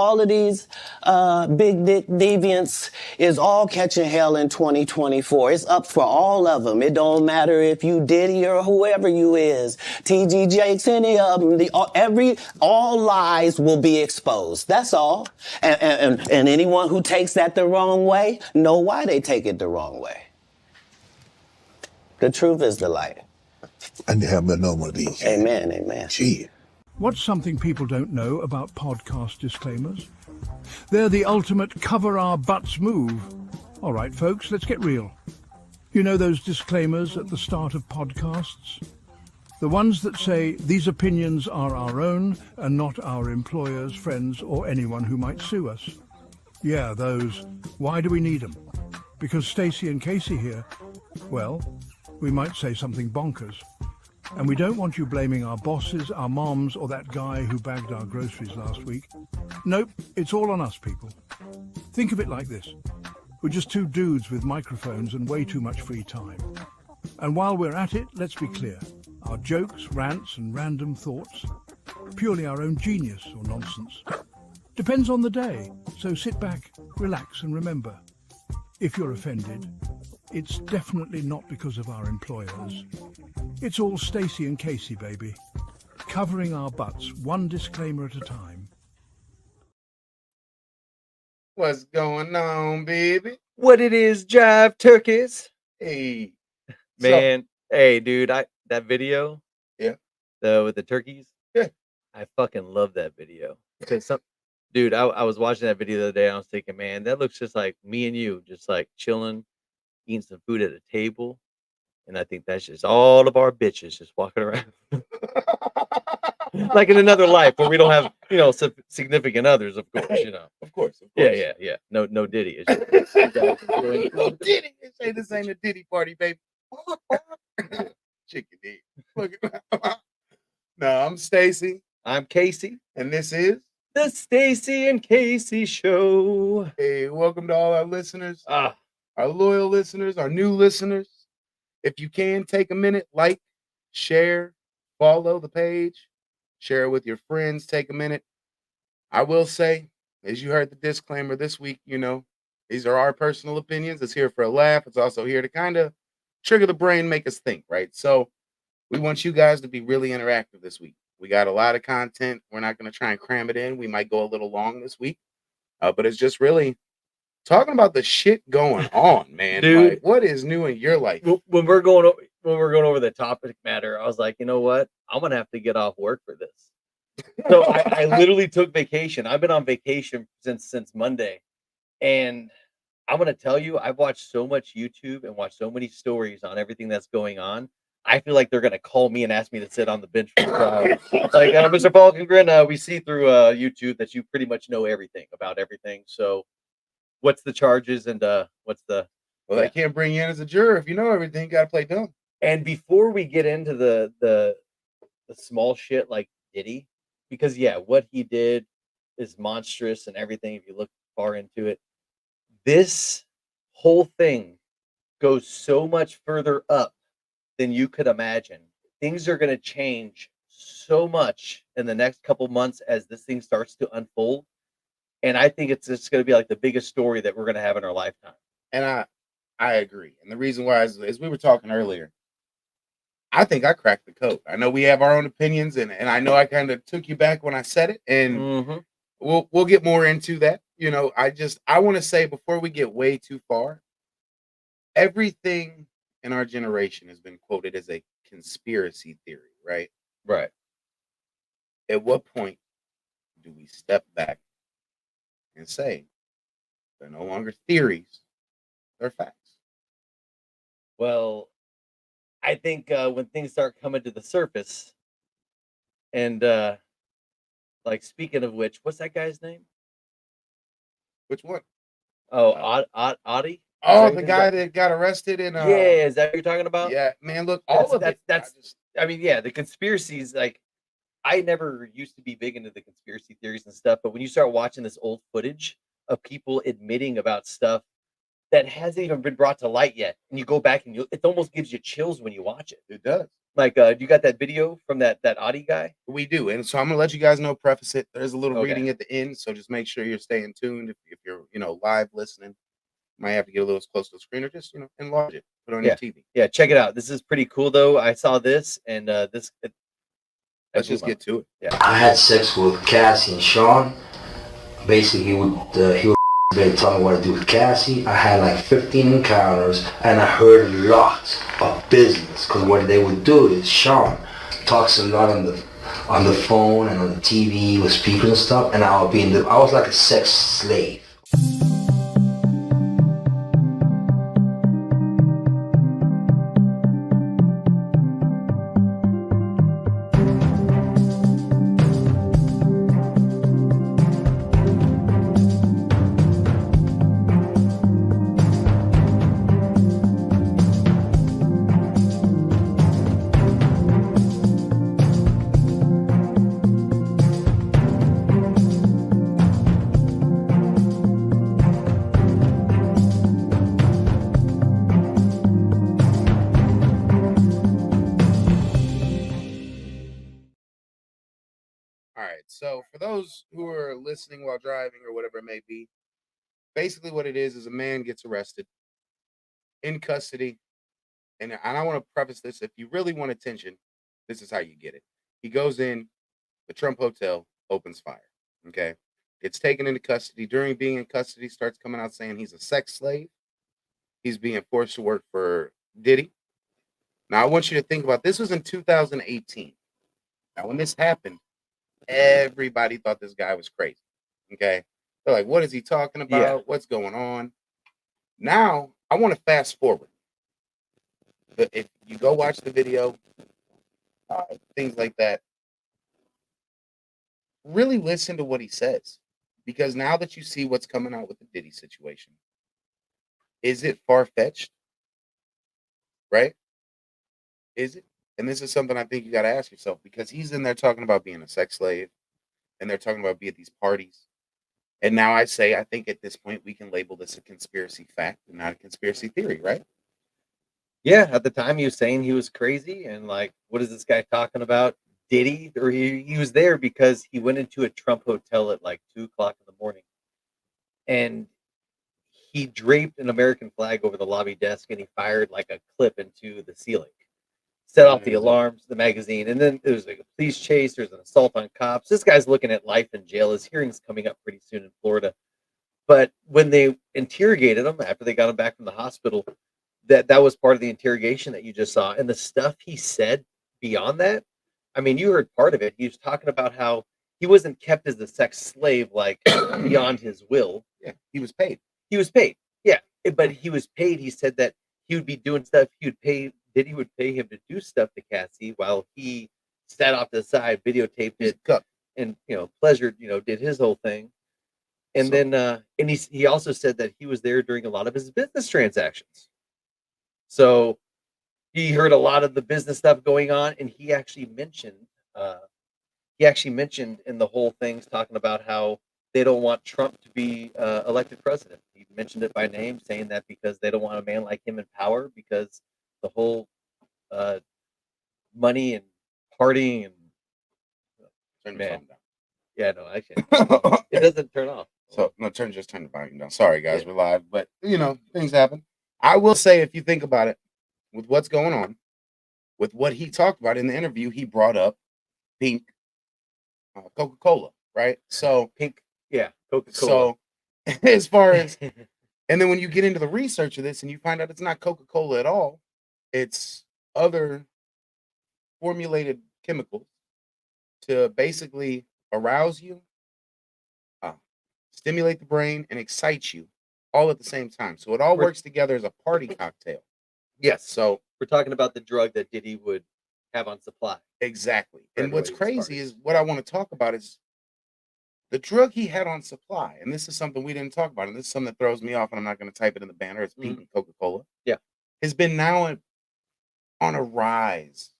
all of these big dick deviants is all catching hell in 2024. It's up for all of them. It don't matter if you Diddy or whoever you is, TG Jakes, any of them. All lies will be exposed. That's all. And anyone who takes that the wrong way, know why they take it the wrong way. The truth is the light. I need to have another one of these. Amen, amen. Gee. What's something people don't know about podcast disclaimers? They're the ultimate cover our butts move. All right, folks, let's get real. You know those disclaimers at the start of podcasts? The ones that say these opinions are our own and not our employers, friends, or anyone who might sue us. Yeah, those. Why do we need them? Because Stacey and Casey here, well, we might say something bonkers. And we don't want you blaming our bosses, our moms, or that guy who bagged our groceries last week. Nope, it's all on us, people. Think of it like this. We're just two dudes with microphones and way too much free time. And while we're at it, let's be clear. Our jokes, rants, and random thoughts, purely our own genius or nonsense. Depends on the day, so sit back, relax, and remember, if you're offended, it's definitely not because of our employers. It's all Stacey and Casey, baby. Covering our butts, one disclaimer at a time. What's going on, baby? What it is, jive turkeys? Hey. Man, hey, dude, that video, Yeah. with the turkeys, Yeah. I fucking love that video. Because dude, I was watching that video the other day, and I was thinking, man, that looks just like me and you, just like chilling, eating some food at a table. And I think that's just all of our bitches just walking around. Like in another life where we don't have, significant others, of course, Of course. Yeah. No Diddy. It's No Diddy. Say this ain't a Diddy party, baby. Chicken dick. Look at No, I'm Stacey. I'm Casey. And this is The Stacey and Casey Show. Hey, welcome to all our listeners, Ah, our loyal listeners, our new listeners. If you can, take a minute, like, share, follow the page, share it with your friends, take a minute. I will say, as you heard the disclaimer this week, these are our personal opinions. It's here for a laugh. It's also here to kind of trigger the brain, make us think, right? So we want you guys to be really interactive this week. We got a lot of content. We're not going to try and cram it in. We might go a little long this week, but it's just really talking about the shit going on, man. Dude. Like, what is new in your life? when we're going over the topic matter, I was like, you know what? I'm gonna have to get off work for this. So I literally took vacation. I've been on vacation since Monday, and I'm gonna tell you, I've watched so much YouTube and watched so many stories on everything that's going on. I feel like they're gonna call me and ask me to sit on the bench for the trial. Like, Mr. Falkengren, we see through YouTube that you pretty much know everything about everything. So, what's the charges and what's the? Well, they can't bring you in as a juror if you know everything. You got to play dumb. And before we get into the small shit like Diddy, because what he did is monstrous and everything. If you look far into it, this whole thing goes so much further up than you could imagine. Things are going to change so much in the next couple months as this thing starts to unfold. And I think it's just going to be like the biggest story that we're going to have in our lifetime. And I agree. And the reason why is, as we were talking earlier, I think I cracked the code. I know we have our own opinions, and I know I kind of took you back when I said it, and we'll get more into that. I want to say before we get way too far, everything in our generation has been quoted as a conspiracy theory, right? Right. At what point do we step back and say they're no longer theories, they're facts? Well, I think when things start coming to the surface, and like speaking of which, what's that guy's name? Which one? Oh, Audie. Oh, the guy that got arrested in is that what you're talking about? Yeah, man, look, all of it. I mean, the conspiracies, like, I never used to be big into the conspiracy theories and stuff, but when you start watching this old footage of people admitting about stuff that hasn't even been brought to light yet. And you go back and it almost gives you chills when you watch it. It does. Like, you got that video from that Audi guy? We do. And so I'm gonna let you guys know, preface it. There's a little Okay. reading at the end, so just make sure you're staying tuned. If you're, live listening, might have to get a little close to the screen or just, enlarge it, put it on your TV. Yeah, check it out. This is pretty cool though. I saw this and Let's just get to it. Yeah. I had sex with Cassie and Sean. Basically, he would tell me what to do with Cassie. I had like 15 encounters, and I heard lots of business. Cause what they would do is Sean talks a lot on the phone and on the TV with speakers and stuff, and I was like a sex slave. All right. So for those who are listening while driving or whatever it may be, basically what it is a man gets arrested in custody. And I want to preface this. If you really want attention, this is how you get it. He goes in, the Trump Hotel, opens fire. Okay. Gets taken into custody. During being in custody, starts coming out saying he's a sex slave. He's being forced to work for Diddy. Now, I want you to think about this was in 2018. Now, when this happened, everybody thought this guy was crazy. Okay. They're like, what is he talking about? Yeah. What's going on? Now, I want to fast forward. But if you go watch the video, things like that, really listen to what he says. Because now that you see what's coming out with the Diddy situation, is it far-fetched? Right? Is it? And this is something I think you got to ask yourself, because he's in there talking about being a sex slave, and they're talking about being at these parties. And now I think at this point we can label this a conspiracy fact and not a conspiracy theory, right? Yeah, at the time he was saying he was crazy and like, what is this guy talking about? Diddy? Or he was there because he went into a Trump hotel at like 2:00 in the morning and he draped an American flag over the lobby desk and he fired like a clip into the ceiling. Set off the alarms, the magazine, and then there was like a police chase. There's an assault on cops. This guy's looking at life in jail. His hearing's coming up pretty soon in Florida. But when they interrogated him after they got him back from the hospital, that was part of the interrogation that you just saw. And the stuff he said beyond that, I mean, you heard part of it. He was talking about how he wasn't kept as a sex slave, like beyond his will. Yeah, he was paid. He was paid. Yeah, but he was paid. He said that he would be doing stuff. Diddy would pay him to do stuff to Cassie while he sat off to the side, videotaped it, and pleasured, did his whole thing. And then and he also said that he was there during a lot of his business transactions. So he heard a lot of the business stuff going on, and he actually mentioned in the whole things talking about how they don't want Trump to be elected president. He mentioned it by name, saying that because they don't want a man like him in power, because the whole money and partying and Turn your phone down. Yeah, no, I can't. It doesn't turn off. So no, turn the volume down. Sorry, guys, we're live, but things happen. I will say, if you think about it, with what's going on, with what he talked about in the interview, he brought up pink Coca-Cola, right? So pink, yeah, Coca-Cola. So as far as, and then when you get into the research of this and you find out it's not Coca-Cola at all, it's other formulated chemicals to basically arouse you, stimulate the brain, and excite you all at the same time. So it all works together as a party cocktail. Yes. So we're talking about the drug that Diddy would have on supply. Exactly. And what's crazy is what I want to talk about is the drug he had on supply. And this is something we didn't talk about. And this is something that throws me off, and I'm not going to type it in the banner. It's pink and Coca-Cola. Yeah. Has been now on a rise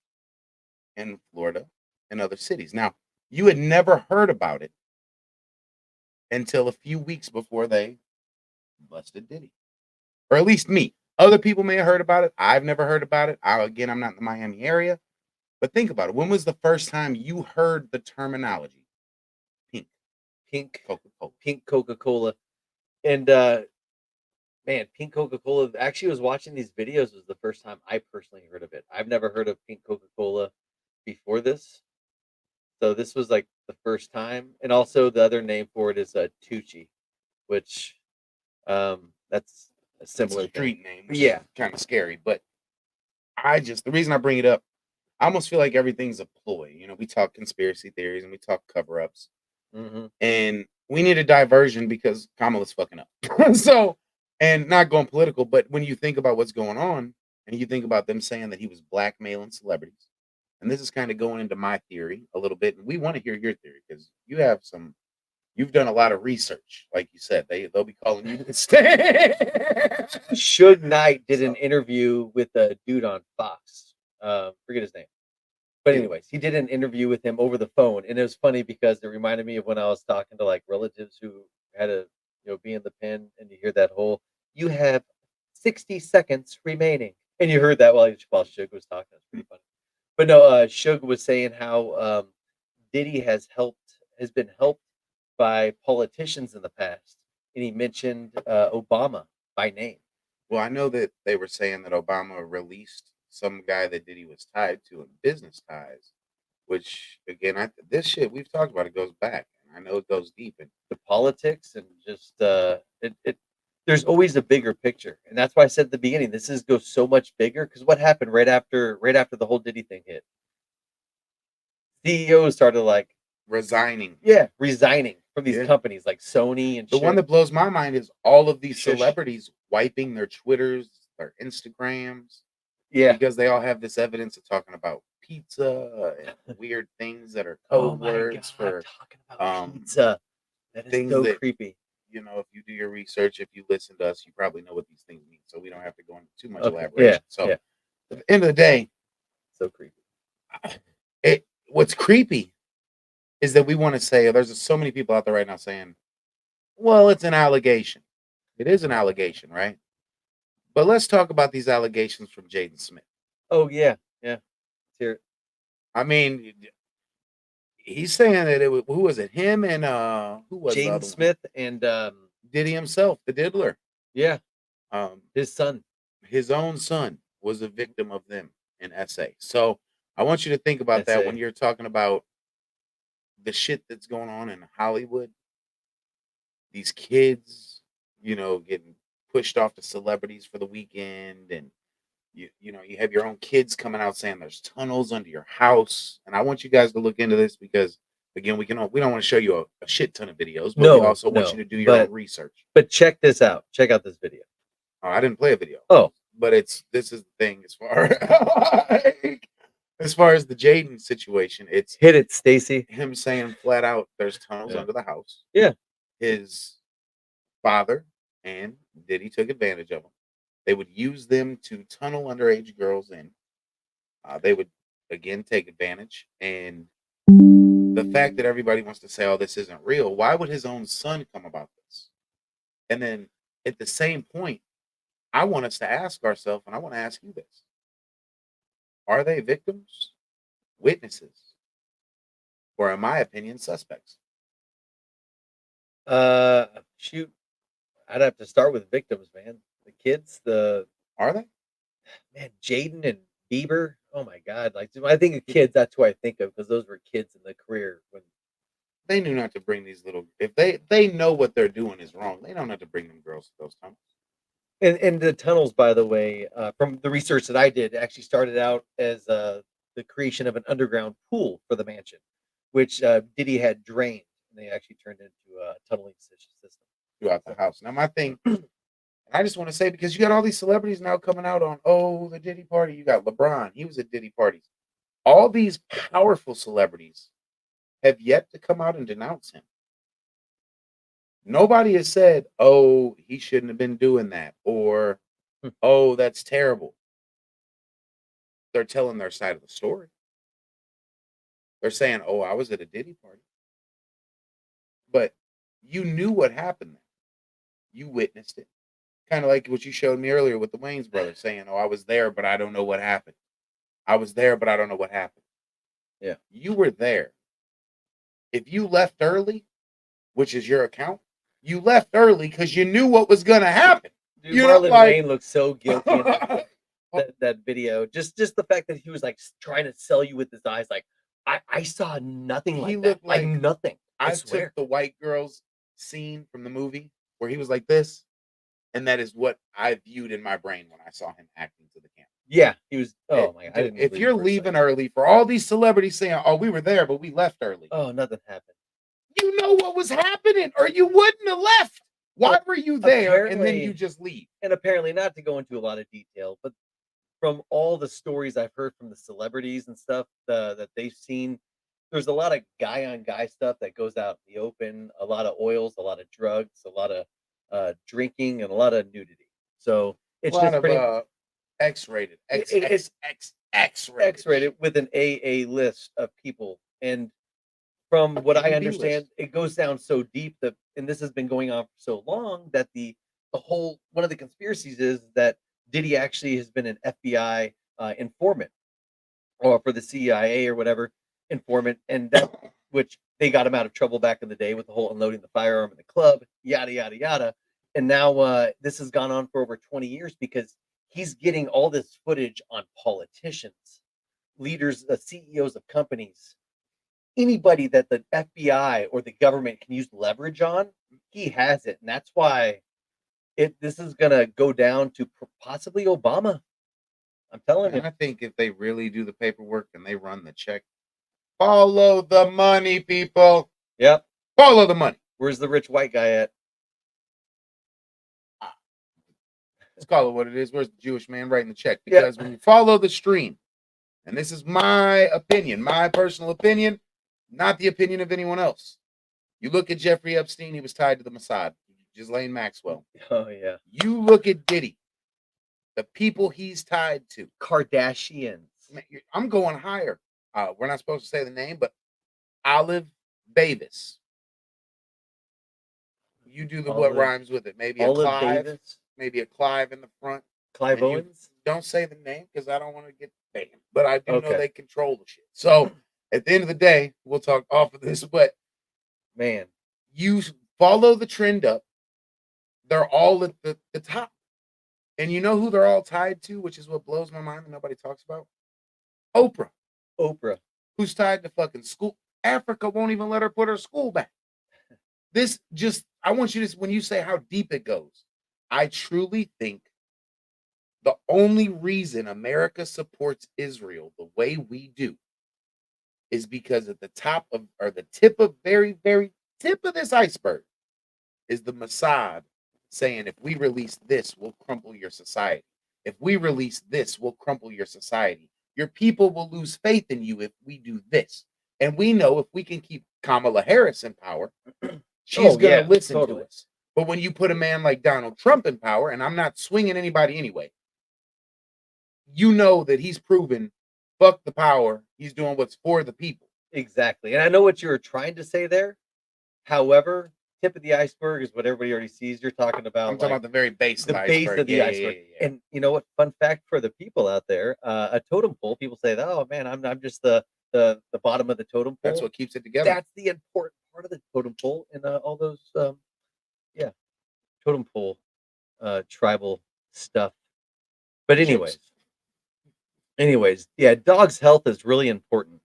in Florida and other cities. Now, you had never heard about it until a few weeks before they busted Diddy. or at least me. Other people may have heard about it. I've never heard about it. I'm not in the Miami area. But think about it. When was the first time you heard the terminology? Pink Coca-Cola. pink Coca-Cola. And man, pink Coca-Cola. Actually, I was watching these videos. Was the first time I personally heard of it. I've never heard of pink Coca-Cola before this. So this was like the first time. And also the other name for it is Tucci, which that's a It's similar a thing. street name. Which Yeah. is kind of scary. But the reason I bring it up, I almost feel like everything's a ploy. You know, we talk conspiracy theories and we talk cover-ups. Mm-hmm. And we need a diversion because Kamala's fucking up. So, and not going political, but when you think about what's going on and you think about them saying that he was blackmailing celebrities, and this is kind of going into my theory a little bit, and we want to hear your theory because you've done a lot of research, like you said. They'll be calling you to stand. Suge Knight did an So- interview with a dude on Fox. Forget his name. But Yeah. anyways, he did an interview with him over the phone, and it was funny because it reminded me of when I was talking to like relatives who had to, be in the pen, and you hear that whole "you have 60 seconds remaining," and you heard that while Suge was talking. It's pretty funny. But no, Suge was saying how Diddy has been helped by politicians in the past, and he mentioned Obama by name. Well, I know that they were saying that Obama released some guy that Diddy was tied to in business ties, which again, this shit we've talked about. It goes back, and I know it goes deep. And The politics and just it there's always a bigger picture, and that's why I said at the beginning goes so much bigger. Because what happened right after the whole Diddy thing hit, CEOs started like resigning. resigning from these Yeah. companies like Sony and The one shit. that blows my mind is all of these Shush. celebrities wiping their Twitters, their Instagrams, Yeah. because they all have this evidence of talking about pizza and weird things that are Oh code my words god, for talking about um, pizza. That is things so that creepy. if you do your research, if you listen to us, you probably know what these things mean. So we don't have to go into too much Okay. elaboration. So Yeah. at the end of the day, So creepy. what's creepy is that we want to say there's so many people out there right now saying, well, it's an allegation. It is an allegation, right? But let's talk about these allegations from Jaden Smith. Oh yeah. Let's hear it. I mean, he's saying that who was it? Him and who was the Jaden other one? Smith and Diddy himself, the diddler. yeah, Um, his son. his own son was a victim of them in SA. So I want you to think about that when SA. you're talking about the shit that's going on in Hollywood. These kids, getting pushed off to celebrities for the weekend, and you have your own kids coming out saying there's tunnels under your house. And I want you guys to look into this because again, we don't want to show you a shit ton of videos, but we No, also want no, you to do your own but- research. But check this out. Check out this video. I didn't play a video. Oh. But this is the thing as far as far as the Jaden situation, it's Hit it, Stacy. him saying flat out there's tunnels Yeah. under the house. Yeah. His father and Diddy took advantage of them. They would use them to tunnel underage girls in. They would again take advantage. And the fact that everybody wants to say, oh, this isn't real, why would his own son come about this? And then at the same point, I want us to ask ourselves, and I want to ask you this. Are they victims, witnesses, or in my opinion, suspects? Shoot. I'd have to start with victims, man. The kids, Are they? man, Jaden and Bieber. Oh my God! Like when I think of kids, that's who I think of because those were kids in the career when. They knew not to bring these little. If they know what they're doing is wrong, they don't have to bring them girls to those tunnels. And the tunnels, by the way, from the research that I did, actually started out as the creation of an underground pool for the mansion, which Diddy had drained, and they actually turned into a tunneling system. Throughout the house. Now, my thing, I just want to say because you got all these celebrities now coming out on the Diddy party. You got LeBron, he was at Diddy parties. All these powerful celebrities have yet to come out and denounce him. Nobody has said, "Oh, he shouldn't have been doing that," or "Oh, that's terrible." They're telling their side of the story. They're saying, "Oh, I was at a Diddy party," but you knew what happened there. You witnessed it. kind of like what you showed me earlier with the Wayans brothers saying, "Oh, I was there, but I don't know what happened. I was there, but I don't know what happened." Yeah. You were there. If you left early, which is your account, you left early because you knew what was going to happen. Dude, You know, Marlon like- Wayne looks so guilty in that video. Just the fact that he was like trying to sell you with his eyes, like I saw nothing He like looked that, like like- nothing. I I swear. took the white girl's scene from the movie where he was like this, and that is what I viewed in my brain when I saw him acting to the camera. Yeah, he was. Oh my god! I Dude, didn't if believe you're for a leaving second. early, for all these celebrities saying, "Oh, we were there, but we left early," Oh, nothing happened. you know what was happening, or you wouldn't have left. Why Well, were you there and then apparently- you just leave? And apparently, not to go into a lot of detail, but from all the stories I've heard from the celebrities and stuff that they've seen, there's a lot of guy on guy stuff that goes out in the open. A lot of oils, a lot of drugs, a lot of drinking, and a lot of nudity. So it's A lot just of pretty X-rated, it's X-rated, X-rated with an AA list of people. And from what I Even understand, B-list. it goes down so deep that, and this has been going on for so long, that the whole one of the conspiracies is that Diddy actually has been an FBI informant, or for the CIA or whatever informant, and that which they got him out of trouble back in the day with the whole unloading the firearm in the club, yada yada yada. And now this has gone on for over 20 years because he's getting all this footage on politicians, leaders, CEOs of companies, anybody that the FBI or the government can use leverage on. He has it, and that's why this is gonna go down to possibly Obama. I'm telling you. And I think if they really do the paperwork and they run the check, follow the money, people. Yep. Follow the money. Where's the rich white guy at? Let's call it what it is. Where's the Jewish man writing the check? Yeah. Because when you follow the stream, and this is my opinion, my personal opinion, not the opinion of anyone else. You look at Jeffrey Epstein, he was tied to the Mossad, Ghislaine Maxwell. Oh yeah. You look at Diddy, the people he's tied to. Kardashians. I'm going higher. We're not supposed to say the name, but Olive Davis. You do the what Olive- rhymes with it? Maybe a Olive Clive, Davis. maybe a Clive in the front. Clive And you- Owens. Don't say the name because I don't want to get banned. But I do know Okay. they control the shit. So at the end of the day, we'll talk off of this. But Man. you follow the trend up. They're all at the top. And you know who they're all tied to, which is what blows my mind that nobody talks about? Oprah, Oprah. who's tied to fucking school. Africa won't even let her put her school back. This just, I want you to, when you say how deep it goes, I truly think the only reason America supports Israel the way we do is because at the top of, or the tip of, very, very tip of this iceberg is the Mossad saying, if we release this, we'll crumple your society. If we release this, we'll crumple your society. Your people will lose faith in you if we do this. And we know if we can keep Kamala Harris in power, she's Oh, going to yeah, listen totally. to us. But when you put a man like Donald Trump in power, and I'm not swinging anybody anyway, you know that he's proven, fuck the power. He's doing what's for the people. Exactly. And I know what you were trying to say there. However, tip of the iceberg is what everybody already sees. You're talking about, I'm talking about the very base the of the base iceberg. of the Yeah, iceberg. yeah, yeah. And you know what? Fun fact for the people out there: a totem pole. People say, "Oh man, I'm just the bottom of the totem pole." That's what keeps it together. That's the important part of the totem pole, and all those totem pole tribal stuff. But anyways, yeah, dog's health is really important.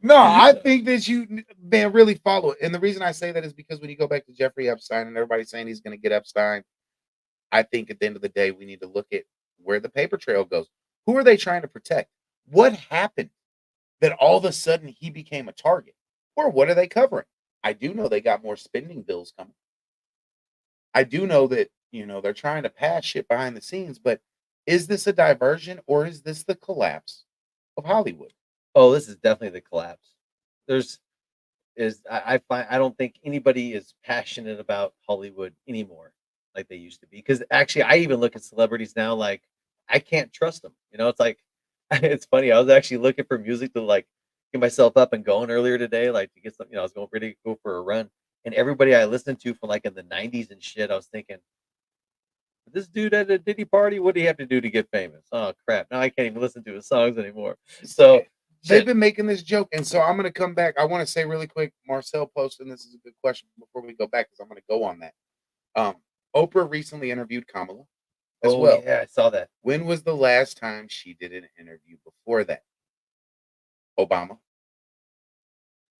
No, I think that you, man, really follow it. And the reason I say that is because when you go back to Jeffrey Epstein and everybody's saying he's going to get Epstein, I think at the end of the day, we need to look at where the paper trail goes. Who are they trying to protect? What happened that all of a sudden he became a target? Or what are they covering? I do know they got more spending bills coming. I do know that, they're trying to pass shit behind the scenes, but is this a diversion or is this the collapse of Hollywood? Oh, this is definitely the collapse. I find I don't think anybody is passionate about Hollywood anymore like they used to be. Because actually, I even look at celebrities now like I can't trust them. It's like it's funny. I was actually looking for music to like get myself up and going earlier today, like to get some. I was going ready to go for a run, and everybody I listened to from like in the '90s and shit, I was thinking, This dude at a Diddy party, what do you have to do to get famous? Oh crap! Now I can't even listen to his songs anymore. So they've been making this joke, and so I'm going to come back. I want to say really quick, Marcel posted, and this is a good question before we go back because I'm going to go on that. Oprah recently interviewed Kamala as well. Yeah, I saw that. When was the last time she did an interview before that? Obama.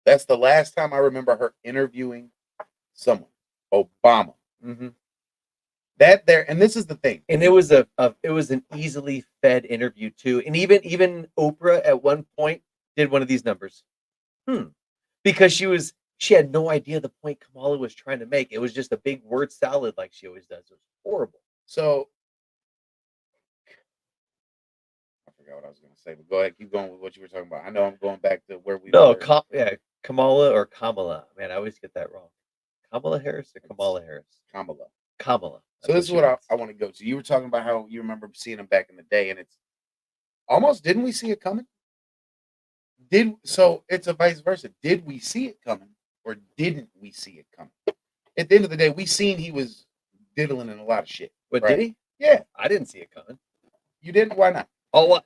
That's the last time I remember her interviewing someone. Obama. Mm-hmm. That there, and this is the thing. And it was an easily fed interview too. And even Oprah at one point did one of these numbers. Because she had no idea the point Kamala was trying to make. It was just a big word salad like she always does. It was horrible. So I forgot what I was going to say, but go ahead, keep going with what you were talking about. I know I'm going back to where we were. Kamala or Kamala. Man, I always get that wrong. Kamala Harris or Kamala Harris? Kamala. So this is what I want to go to. You were talking about how you remember seeing him back in the day, and it's almost, didn't we see it coming? So it's a vice versa. Did we see it coming or didn't we see it coming? At the end of the day, we seen he was diddling in a lot of shit. But right? did he? Yeah. I didn't see it coming. You didn't? Why not? Oh,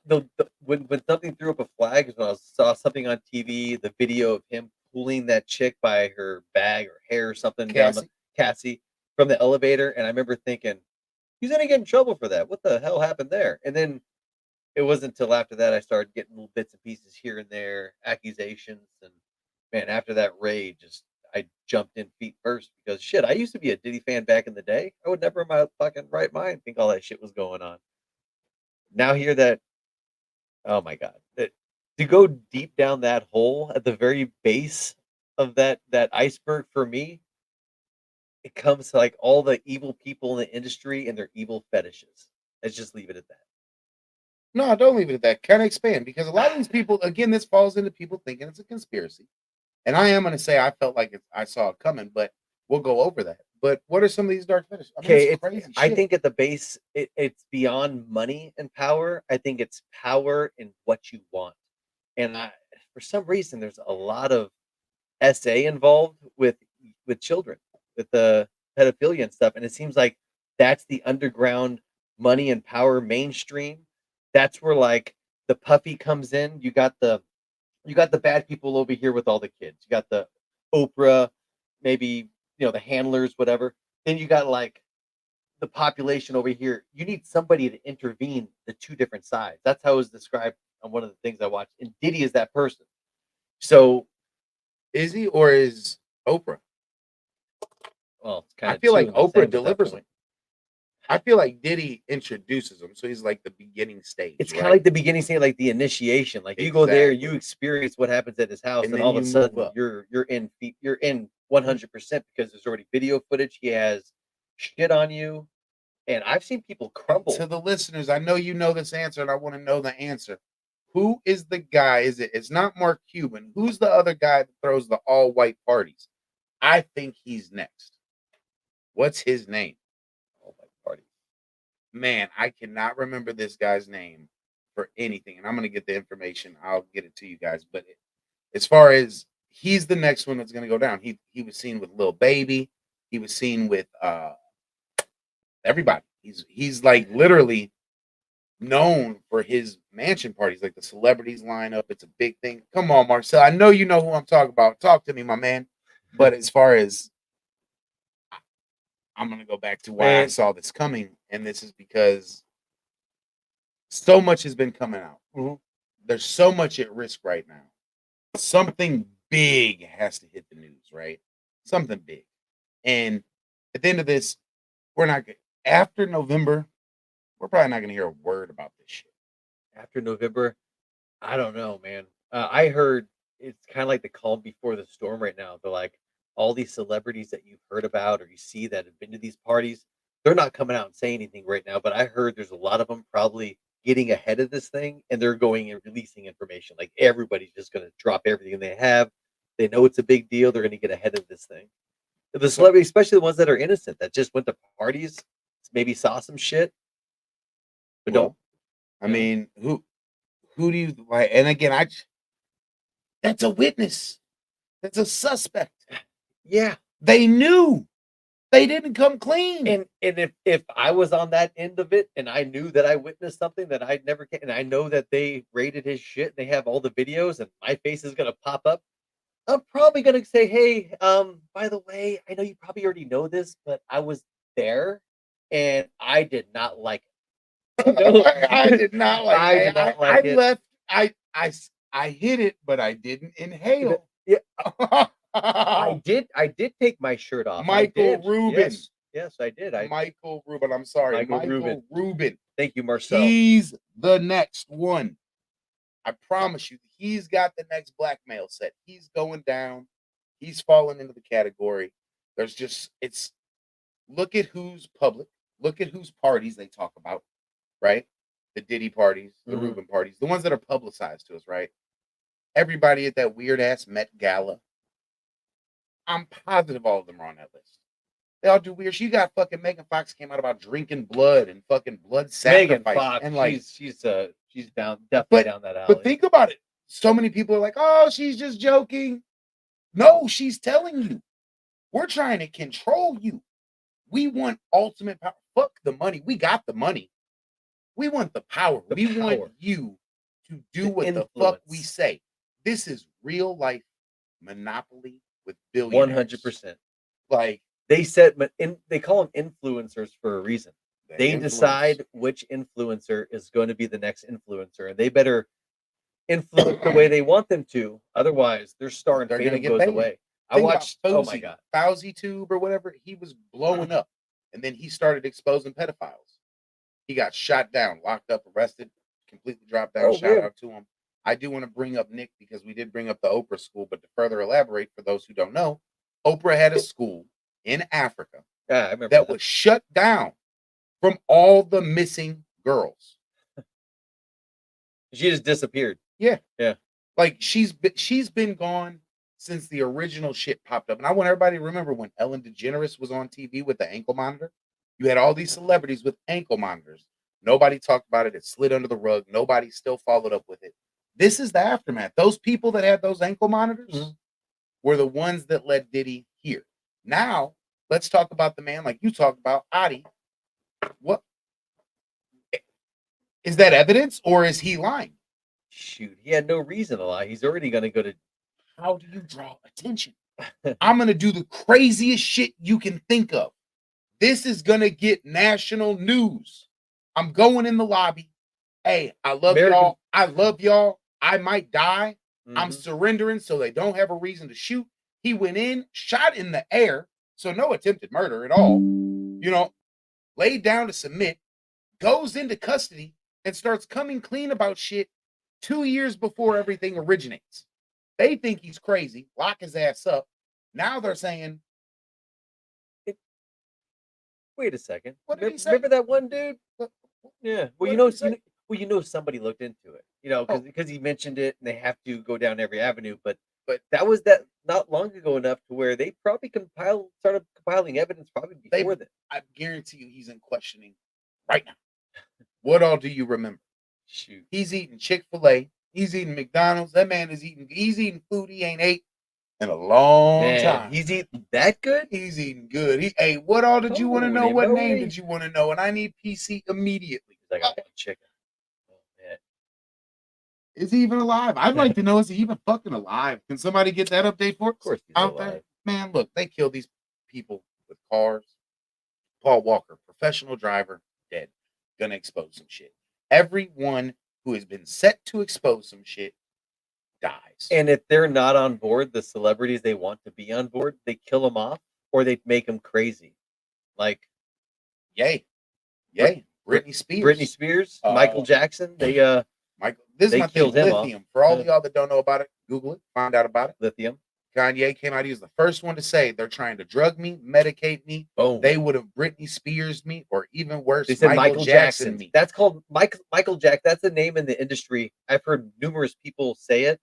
when something threw up a flag is when I saw something on TV, the video of him pulling that chick by her bag or hair or something Cassie from the elevator, and I remember thinking, he's gonna get in trouble for that. What the hell happened there? And then it wasn't until after that I started getting little bits and pieces here and there, accusations, and man, after that raid, I jumped in feet first because shit, I used to be a Diddy fan back in the day. I would never in my fucking right mind think all that shit was going on. Now hear that, oh my God, to go deep down that hole at the very base of that iceberg for me, it comes to like all the evil people in the industry and their evil fetishes. Let's just leave it at that. No, don't leave it at that. Kind of expand, because a lot of these people, again, this falls into people thinking it's a conspiracy. And I am going to say I felt like I saw it coming, but we'll go over that. But what are some of these dark fetishes? I think at the base, it's beyond money and power. I think it's power in what you want. And for some reason, there's a lot of SA involved with children, with the pedophilia and stuff. And it seems like that's the underground money and power mainstream. That's where like the puffy comes in. You got the bad people over here with all the kids. You got the Oprah, maybe, the handlers, whatever. Then you got like the population over here. You need somebody to intervene the two different sides. That's how it was described on one of the things I watched. And Diddy is that person. So is he, or is Oprah? Well, it's kind of, I feel like Oprah delivers them. I feel like Diddy introduces them, so he's like the beginning stage. It's kind of like the beginning stage, like the initiation. Like you go there, you experience what happens at his house, and all of a sudden you're in 100% because there's already video footage. He has shit on you, and I've seen people crumble. To the listeners, I know you know this answer, and I want to know the answer. Who is the guy? It's not Mark Cuban. Who's the other guy that throws the all-white parties? I think he's next. What's his name? Man, I cannot remember this guy's name for anything, and I'm going to get the information. I'll get it to you guys. But as far as he's the next one that's going to go down, he was seen with Lil Baby. He was seen with everybody. He's like literally known for his mansion parties, like the celebrities line up. It's a big thing. Come on, Marcel. I know you know who I'm talking about. Talk to me, my man. But as far as I'm going to go back to why I saw this coming, and this is because so much has been coming out. Mm-hmm. There's so much at risk right now. Something big has to hit the news, right? Something big. And at the end of this, after November, we're probably not going to hear a word about this shit. After November, I don't know, man. I heard it's kind of like the calm before the storm right now. They're like, all these celebrities that you've heard about or you see that have been to these parties, they're not coming out and saying anything right now. But I heard there's a lot of them probably getting ahead of this thing, and they're going and releasing information. Like everybody's just going to drop everything they have. They know it's a big deal. They're going to get ahead of this thing. The celebrities, especially the ones that are innocent, that just went to parties, maybe saw some shit, but don't. I mean, who do you like? And again, that's a witness. That's a suspect. Yeah. They knew. They didn't come clean. And if I was on that end of it and I knew that I witnessed something that I'd never and I know that they rated his shit, and they have all the videos, and my face is gonna pop up, I'm probably gonna say, "Hey, by the way, I know you probably already know this, but I was there, and I did not like it." I did not like. I did not like it. left. I hit it, but I didn't inhale. Yeah, I did take my shirt off. I Michael did. Rubin. Yes, I did. Michael Rubin. I'm sorry, Michael Rubin. Thank you, Marcel. He's the next one. I promise you, he's got the next blackmail set. He's going down. He's falling into the category. There's just look at who's public. Look at whose parties they talk about, right? The Diddy parties, the Rubin parties, the ones that are publicized to us, right? Everybody at that weird ass Met Gala. I'm positive all of them are on that list. They all do weird. She got fucking Megan Fox came out about drinking blood and fucking blood sacrifice. Megan Fox, and like she's down definitely down that alley. But think about it. So many people are like, "Oh, she's just joking." No, she's telling you. We're trying to control you. We want ultimate power. Fuck the money. We got the money. We want the power. We want you to do what the fuck we say. This is real life monopoly with billionaires. 100%. Like they said, but they call them influencers for a reason. They decide which influencer is going to be the next influencer, and they better influence the way they want them to. Otherwise, their star and fame goes away. I watched. Oh my god, Fauzi Tube or whatever. He was blowing up, and then he started exposing pedophiles. He got shot down, locked up, arrested, completely dropped down. Shout out to him. I do want to bring up Nick because we did bring up the Oprah school, but to further elaborate for those who don't know, Oprah had a school in Africa I remember that was shut down from all the missing girls. She just disappeared. Yeah. Yeah. Like she's been gone since the original shit popped up. And I want everybody to remember when Ellen DeGeneres was on TV with the ankle monitor. You had all these celebrities with ankle monitors. Nobody talked about it. It slid under the rug. Nobody still followed up with it. This is the aftermath. Those people that had those ankle monitors were the ones that led Diddy here. Now, let's talk about the man like you talked about, Adi. What is that evidence or is he lying? Shoot, he had no reason to lie. He's already going to go to. How do you draw attention? I'm going to do the craziest shit you can think of. This is going to get national news. I'm going in the lobby. Hey, I love y'all. I love y'all. I might die. I'm surrendering so they don't have a reason to shoot. He went in, shot in the air, so no attempted murder at all. You know, laid down to submit, goes into custody, and starts coming clean about shit 2 years before everything originates. They think he's crazy, lock his ass up. Now they're saying, wait a second. What did he say? Remember that one dude? Yeah. Well, you know somebody looked into it. You know, because he mentioned it, and they have to go down every avenue. But that was not long ago enough to where they probably started compiling evidence probably before that. I guarantee you, he's in questioning right now. What all do you remember? Shoot, he's eating Chick-fil-A. He's eating McDonald's. That man is he's eating food he ain't ate in a long time. He's eating that good? He's eating good. Hey, what all did you want to know? What name did you want to know? And I need PC immediately. I got chicken. Oh, man. Is he even alive? I'd like to know, is he even fucking alive? Can somebody get that update for us? Of course he's out alive. there? Man, look, they kill these people with cars. Paul Walker, professional driver, dead. Gonna expose some shit. Everyone who has been set to expose some shit dies. And if they're not on board, the celebrities they want to be on board, they kill them off or they make them crazy. Like, yay. Britney Spears. Michael Jackson. This is my thing. Lithium. For all of y'all that don't know about it, Google it, find out about it. Lithium. Kanye came out. He was the first one to say they're trying to drug me, medicate me. Boom. They would have Britney Spears me, or even worse, they said Michael Jackson me. That's called Michael Jack. That's the name in the industry. I've heard numerous people say it.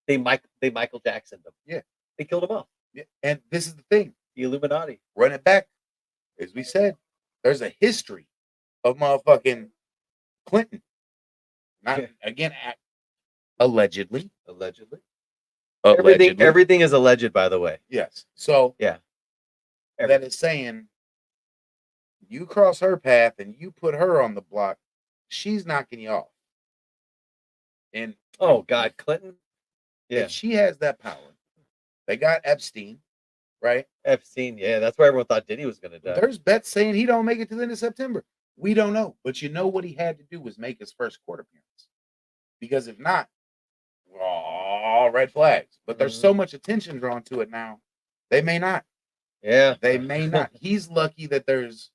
They Michael Jackson them. Yeah. They killed him off. Yeah. And this is the thing. The Illuminati. Run it back. As we said, there's a history of motherfucking Clinton. Not again, allegedly. Everything is alleged, by the way. Yes. So yeah, that is saying You cross her path and you put her on the block, she's knocking you off. And Oh God, Clinton. Yeah, if she has that power, they got Epstein, right? Epstein. Yeah, that's why everyone thought Diddy was gonna die. There's bets saying he don't make it to the end of September. We don't know, but you know what he had to do was make his first court appearance, because if not, red flags. But there's so much attention drawn to it now, they may not. Yeah, They may not. He's lucky that there's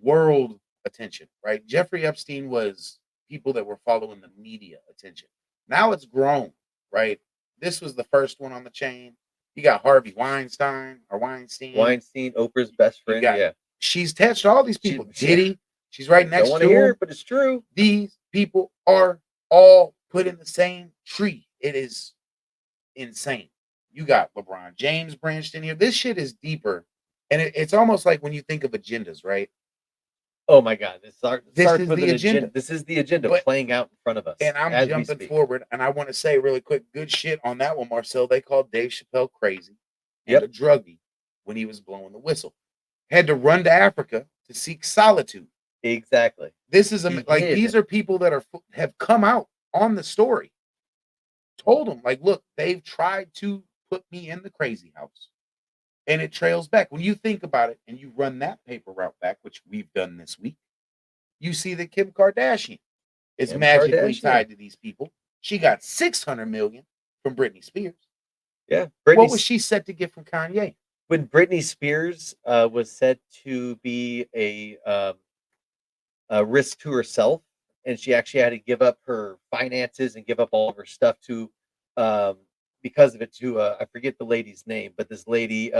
world attention, right? Jeffrey Epstein was people that were following the media attention. Now it's grown, right? This was the first one on the chain. You got Harvey Weinstein. Oprah's best friend. Yeah, She's touched all these people. Diddy, she's right next don't want to to hear him. it, but it's true. These people are all put in the same tree. It is insane. You got LeBron James branched in here. This shit is deeper. And it's almost like when you think of agendas, right? Oh my God, this is the agenda. This is the agenda playing out in front of us. And I'm jumping forward, and I want to say really quick, good shit on that one, Marcel. They called Dave Chappelle crazy and a druggie when he was blowing the whistle. Had to run to Africa to seek solitude. Exactly. This is these are people that have come out on the story, told them like, look, they've tried to put me in the crazy house, and it trails back. When you think about it, and you run that paper route back, which we've done this week, you see that Kim Kardashian is magically tied to these people. She got $600 million from Britney Spears. Yeah, what was she set to get from Kanye? When Britney Spears was said to be a risk to herself, and she actually had to give up her finances and give up all of her stuff to because of it to I forget the lady's name, but this lady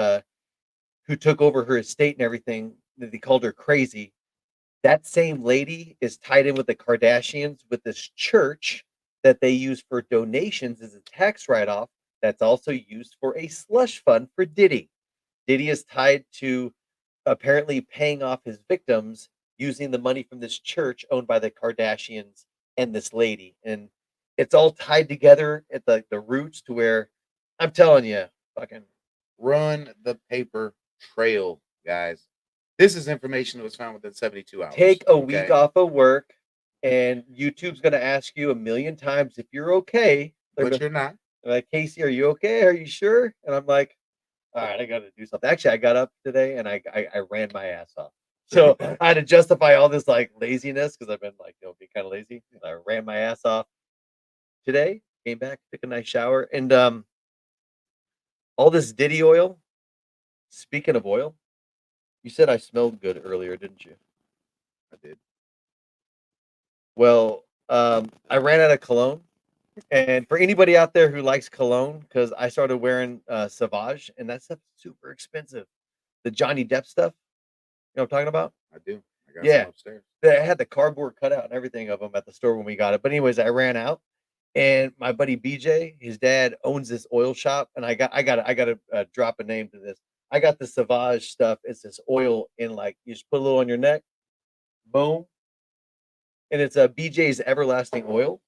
who took over her estate and everything, they called her crazy. That same lady is tied in with the Kardashians with this church that they use for donations as a tax write-off. That's also used for a slush fund for Diddy. Diddy is tied to apparently paying off his victims using the money from this church owned by the Kardashians and this lady. And it's all tied together at the roots to where I'm telling you, fucking run the paper trail, guys. This is information that was found within 72 hours. Take a week off of work, and YouTube's going to ask you a million times if you're okay. But you're not. Like, Casey, are you okay? Are you sure? And I'm like, all right, I got to do something. Actually, I got up today and I ran my ass off. So I had to justify all this like laziness because I've been like, being kind of lazy. I ran my ass off today, came back, took a nice shower, and all this Diddy oil. Speaking of oil, you said I smelled good earlier, didn't you? I did. Well, I ran out of cologne. And for anybody out there who likes cologne, because I started wearing Sauvage, and that stuff's super expensive. The Johnny Depp stuff, you know what I'm talking about? I do. I got some upstairs. I had the cardboard cutout and everything of them at the store when we got it. But anyways, I ran out, and my buddy BJ, his dad owns this oil shop, and I got to drop a name to this. I got the Sauvage stuff. It's this oil in like you just put a little on your neck, boom, and it's a BJ's Everlasting Oil.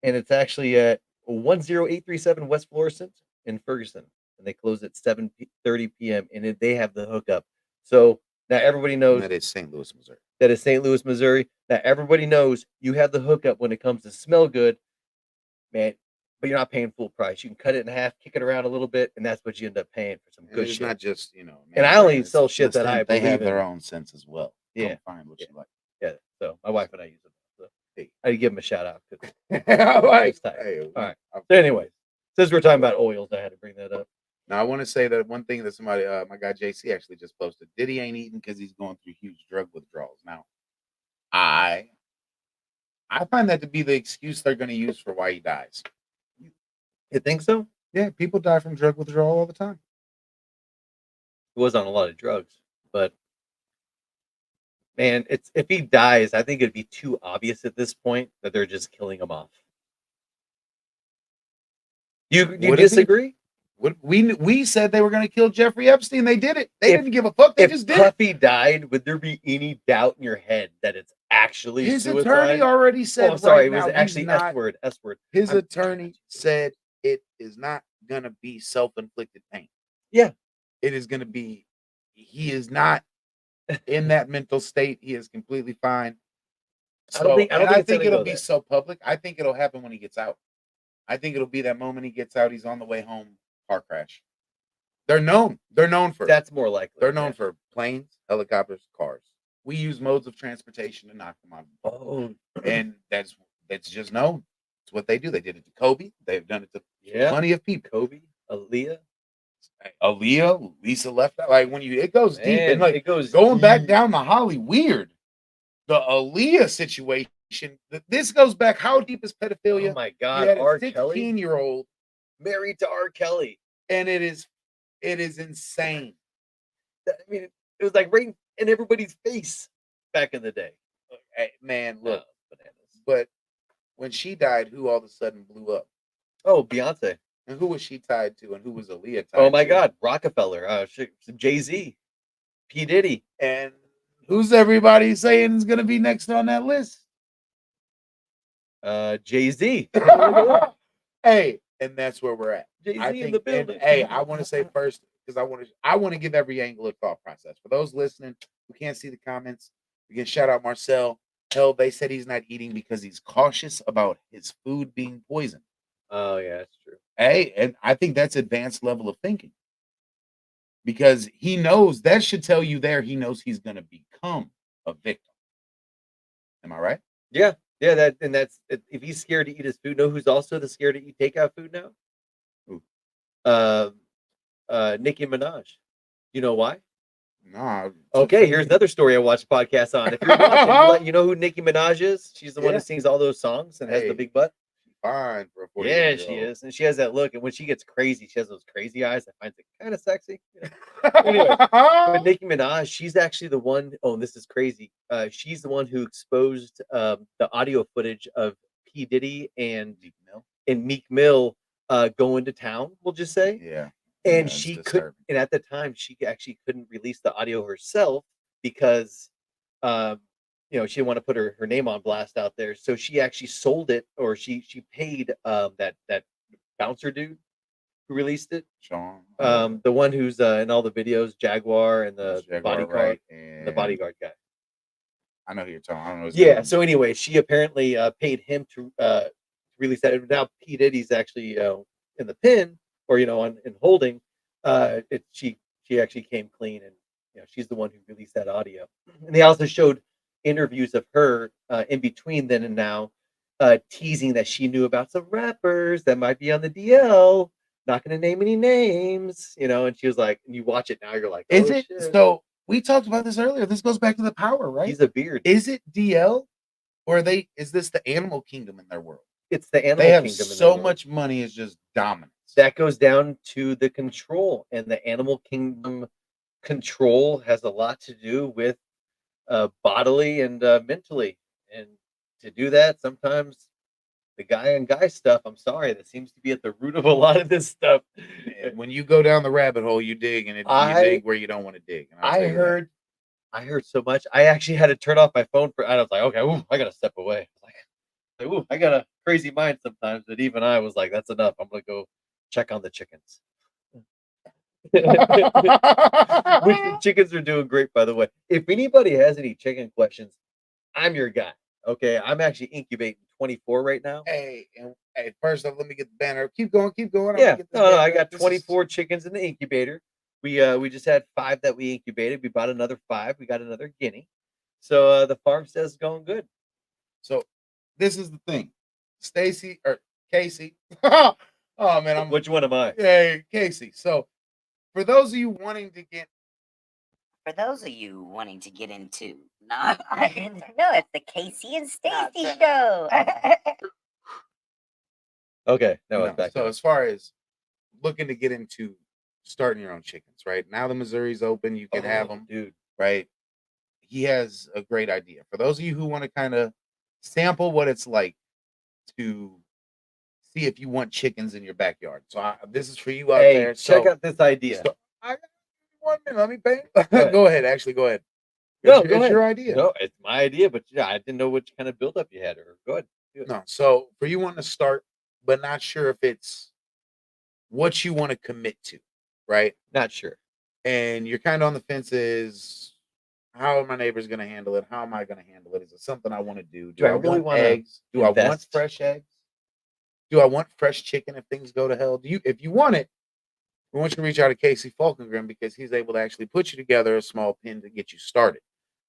And it's actually at 10837 West Florissant in Ferguson, and they close at 7:30 p.m. And they have the hookup. So now everybody knows that is St. Louis, Missouri. That is St. Louis, Missouri. Now everybody knows you have the hookup when it comes to smell good, man. But you're not paying full price. You can cut it in half, kick it around a little bit, and that's what you end up paying for some good shit. It's not just and I only sell shit that I they have their own sense as well. Yeah, find what you like. Yeah. So my wife and I use it. I give him a shout out. All right. All right. So anyways, since we're talking about oils, I had to bring that up. Now I want to say that one thing that somebody, my guy JC actually just posted: Diddy ain't eating because he's going through huge drug withdrawals. Now, I find that to be the excuse they're going to use for why he dies. You think so? Yeah, people die from drug withdrawal all the time. He was on a lot of drugs, but. Man, if he dies, I think it'd be too obvious at this point that they're just killing him off. You disagree? We said they were going to kill Jeffrey Epstein. They did it. They didn't give a fuck. They just did it. If Puffy died, would there be any doubt in your head that it's actually his suicide? attorney already said? Oh, I'm sorry, right it was actually S word. S word. His attorney said it is not going to be self-inflicted pain. Yeah, it is going to be. He is not. in that mental state. He is completely fine. I don't think and it's I think gonna it'll go be there. so public. I think it'll happen when he gets out. I think it'll be that moment he gets out. He's on the way home. Car crash. They're known. They're known for. That's more likely. They're known for planes, helicopters, cars. We use modes of transportation to knock them out. Oh, And that's just known. It's what they do. They did it to Kobe. They've done it to yeah. plenty of people. Kobe, Aaliyah, Lisa left. Like when it goes deep, and like it goes going back deep. down to Hollyweird, the Aaliyah situation. This goes back. How deep is pedophilia? Oh my You God, had a R. Kelly 16-year-old, married to R. Kelly. and it is insane. I mean, it was like right in everybody's face back in the day. Hey, man, look, Bananas. but when she died, who all of a sudden blew up? Oh, Beyonce. And who was she tied to? And who was Aaliyah tied to? Oh my God, Rockefeller. Jay-Z, P. Diddy. And who's everybody saying is going to be next on that list? Jay-Z. Hey, and that's where we're at. Jay-Z in the building. Hey, I want to say first, because I want to give every angle of thought process. For those listening who can't see the comments, we can shout out Marcel. Hell, they said he's not eating because he's cautious about his food being poisoned. Oh yeah, that's true. Hey, and I think that's advanced level of thinking. Because he knows that should tell you there he knows he's going to become a victim. Am I right? Yeah, that's if he's scared to eat his food. Know who's also scared to eat takeout food now? Who? Nicki Minaj. You know why? No. Okay, here's another story I watched podcasts on. If you're watching, you know who Nicki Minaj is? She's the one who sings all those songs and has the big butt. Fine for a 40 Yeah, she is, and she has that look. And when she gets crazy, she has those crazy eyes. I find it kind of sexy. Anyway, but Nicki Minaj, she's actually the one. Oh, and this is crazy. She's the one who exposed the audio footage of P. Diddy and Meek Mill going to town. We'll just say, Yeah. And she could, and at the time, she actually couldn't release the audio herself because, she didn't want to put her name on blast out there. So she actually sold it, or she paid that bouncer dude who released it, Sean, the one who's in all the videos, Jaguar and the bodyguard, right, and the bodyguard guy. I know who you're talking. I don't know. Yeah. So anyway, she apparently paid him to release that. Now P. Diddy's actually in the pin, or in holding. She actually came clean, and she's the one who released that audio. And they also showed interviews of her in between then and now, teasing that she knew about some rappers that might be on the DL. Not going to name any names, and she was like, and you watch it now, you're like, is it? Shit. So we talked about this earlier. This goes back to the power, right? He's a beard. Is it DL, or is this the animal kingdom in their world? It's the animal kingdom. They have so much money, is just dominance. That goes down to the control, and the animal kingdom control has a lot to do with bodily and mentally. And to do that, sometimes the guy on guy stuff, I'm sorry, that seems to be at the root of a lot of this stuff. When you go down the rabbit hole, you dig, and you dig where you don't want to dig. I heard so much. I actually had to turn off my phone I was like, okay, I gotta step away. I got a crazy mind sometimes, but even I was like, that's enough. I'm gonna go check on the chickens. Which the chickens are doing great, by the way. If anybody has any chicken questions, I'm your guy. Okay, I'm actually incubating 24 right now. Hey, first off, let me get the banner. Keep going. Yeah, no, I got 24 chickens in the incubator. We just had 5 that we incubated. We bought another 5. We got another guinea. So the farm says going good. So this is the thing, Stacy or Casey. Oh man, which one am I? Hey, Casey. So for those of you wanting to get into, no, it's the Casey and Stacy show. Okay, no, so as far as looking to get into starting your own chickens, right now the Missouri's open, you can have them, dude. Right? He has a great idea for those of you who want to kind of sample what it's like to see if you want chickens in your backyard. So this is for you out there. Check out this idea. So I got 1 minute. Let me pay. Go ahead. Actually, go ahead. No, it's your idea. No, it's my idea, but I didn't know what kind of buildup you had. Or go ahead. No, so for you wanting to start, but not sure if it's what you want to commit to, right? Not sure. And you're kind of on the fences. how are my neighbors going to handle it? How am I going to handle it? Is it something I want to do? Do I really want wanna eggs? Do I want invest? fresh eggs? Do I want fresh chicken if things go to hell? If you want it, we want you to reach out to Casey Falkengren because he's able to actually put you together a small pin to get you started.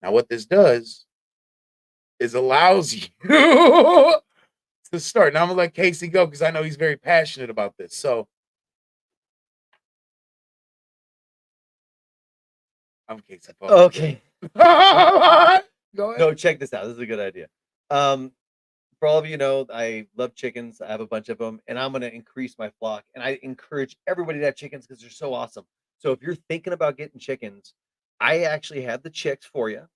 Now, what this does is allows you to start. Now I'm gonna let Casey go because I know he's very passionate about this. So I'm Casey Falkengren. Okay. Go ahead. No, check this out. This is a good idea. For all of you know, I love chickens. I have a bunch of them, and I'm going to increase my flock. And I encourage everybody to have chickens because they're so awesome. So if you're thinking about getting chickens, I actually have the chicks for you.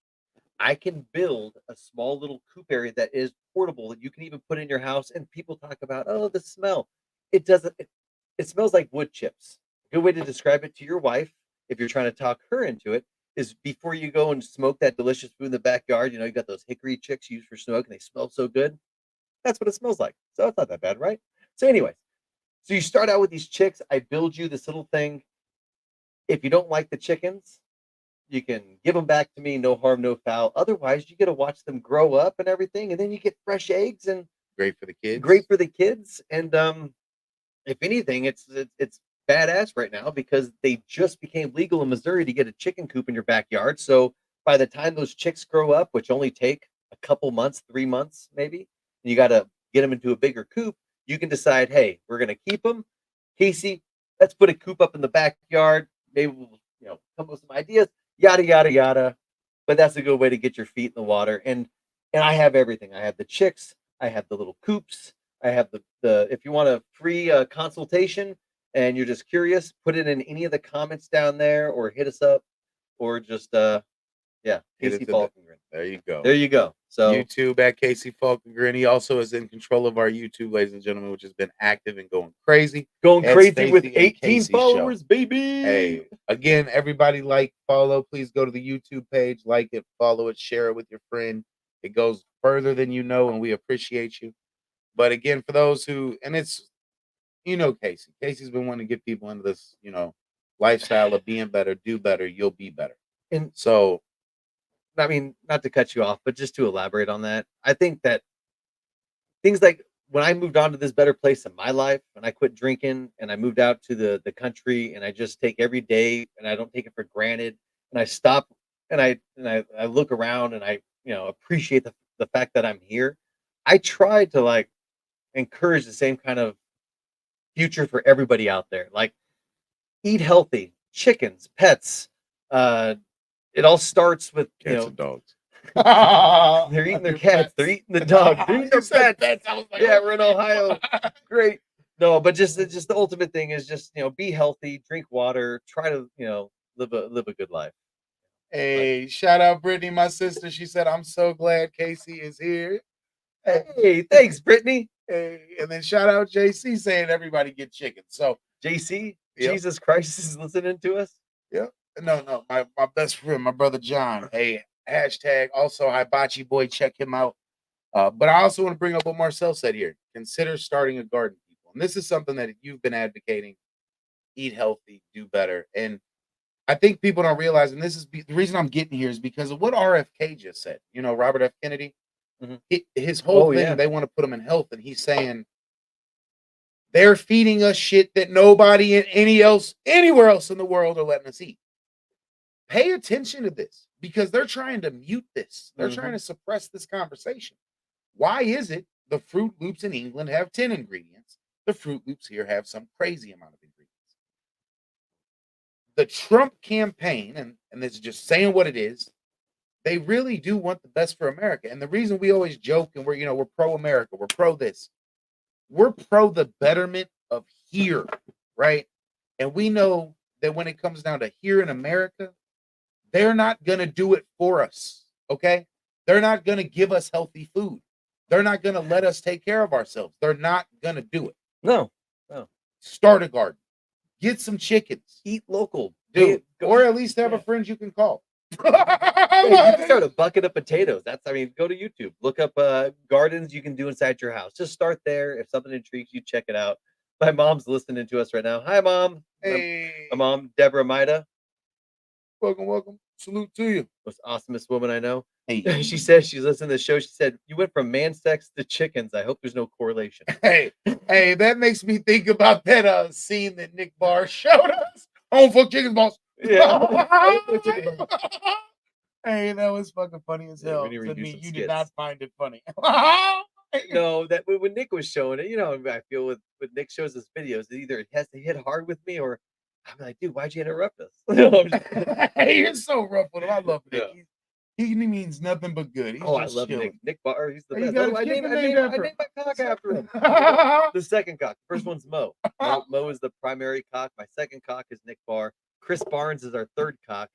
I can build a small little coop area that is portable that you can even put in your house. And people talk about, oh, the smell. It doesn't. It smells like wood chips. A good way to describe it to your wife, if you're trying to talk her into it, is before you go and smoke that delicious food in the backyard. You know, you got those hickory chicks used for smoke, and they smell so good. That's what it smells like. So it's not that bad, right? So, anyways, so you start out with these chicks. I build you this little thing. If you don't like the chickens, you can give them back to me. No harm, no foul. Otherwise, you get to watch them grow up and everything, and then you get fresh eggs and Great for the kids. great for the kids. And if anything, it's badass right now because they just became legal in Missouri to get a chicken coop in your backyard. So by the time those chicks grow up, which only take a couple months, 3 months maybe, and you got to get them into a bigger coop, you can decide, hey, we're going to keep them. Casey, let's put a coop up in the backyard. Maybe we'll, come up with some ideas, yada, yada, yada. But that's a good way to get your feet in the water. And I have everything. I have the chicks. I have the little coops. I have the if you want a free consultation and you're just curious, put it in any of the comments down there or hit us up or just Hit Casey it to the- Falkengren. There you go. There you go. So YouTube at Casey Falkengren. He also is in control of our YouTube, ladies and gentlemen, which has been active and going crazy. going Ed crazy Stacey with and 18 Casey's followers, baby. Hey, again, everybody like, follow. Please go to the YouTube page, like it, follow it, share it with your friend. It goes further than you know, and we appreciate you. But again, for those who, and it's, Casey. Casey's been wanting to get people into this, lifestyle of being better, do better, you'll be better. And So, I mean, not to cut you off, but just to elaborate on that, I think that things like when I moved on to this better place in my life and I quit drinking and I moved out to the country and I just take every day and I don't take it for granted and I stop and I look around and I appreciate the fact that I'm here. I try to like encourage the same kind of future for everybody out there. Like eat healthy, chickens, pets. It all starts with cats and dogs. they're eating their cats, they're eating the dog, they're eating their pets. I was like, Yeah, we're in Ohio. Great. No, but just the ultimate thing is just be healthy, drink water, try to live a good life. Hey, shout out Brittany, my sister. She said, I'm so glad Casey is here. Hey, thanks, Brittany. Hey, and then shout out JC saying everybody get chicken. So JC, Yep. Jesus Christ is listening to us. no, my best friend, my brother John. Hey, hashtag also hibachi boy, check him out. But I also want to bring up what Marcel said here. Consider starting a garden, people. And this is something that you've been advocating. Eat healthy, do better. And I think people don't realize, and this is the reason I'm getting here is because of what RFK just said. Robert F. Kennedy. Mhm. His whole thing, yeah. they want to put him in health, and he's saying they're feeding us shit that nobody anywhere else in the world are letting us eat. Pay attention to this because they're trying to mute this. They're trying to suppress this conversation. Why is it the Fruit Loops in England have 10 ingredients? The Fruit Loops here have some crazy amount of ingredients. The Trump campaign, and this is just saying what it is, they really do want the best for America. And the reason we always joke and we're pro-America, we're pro this, we're pro the betterment of here, right? And we know that when it comes down to here in America, they're not going to do it for us, okay? They're not going to give us healthy food. They're not going to let us take care of ourselves. They're not going to do it. No. Start a garden. Get some chickens. Eat local. Dude, Go- or at least have a yeah. friend you can call. Hey, you can start a bucket of potatoes. Go to YouTube. Look up gardens you can do inside your house. Just start there. If something intrigues you, check it out. My mom's listening to us right now. Hi, Mom. Hey, My mom, Deborah Maida. welcome. Salute to you. Most awesomest woman I know. Hey, She says she's listening to the show. She said, "You went from man sex to chickens. I hope there's no correlation." hey, that makes me think about that scene that Nick Barr showed us. Home for chicken balls. Yeah. Hey, that was fucking funny as Yeah, hell. we need to To redo me, some you did not skits. find it funny. No, that when Nick was showing it, I feel with Nick shows his videos, either it has to hit hard with me or I'm like, dude, why'd you interrupt us? No, I'm just kidding. Hey, you're so rough with him. I love Nick. Yeah. He means nothing but good. He's Oh, I just love chilling. Nick. Nick Barr, he's the Hey, you best. got Oh, a I named, chicken I named named, I after named my cock after him. The second cock. First one's Mo. Mo is the primary cock. My second cock is Nick Barr. Chris Barnes is our third cock.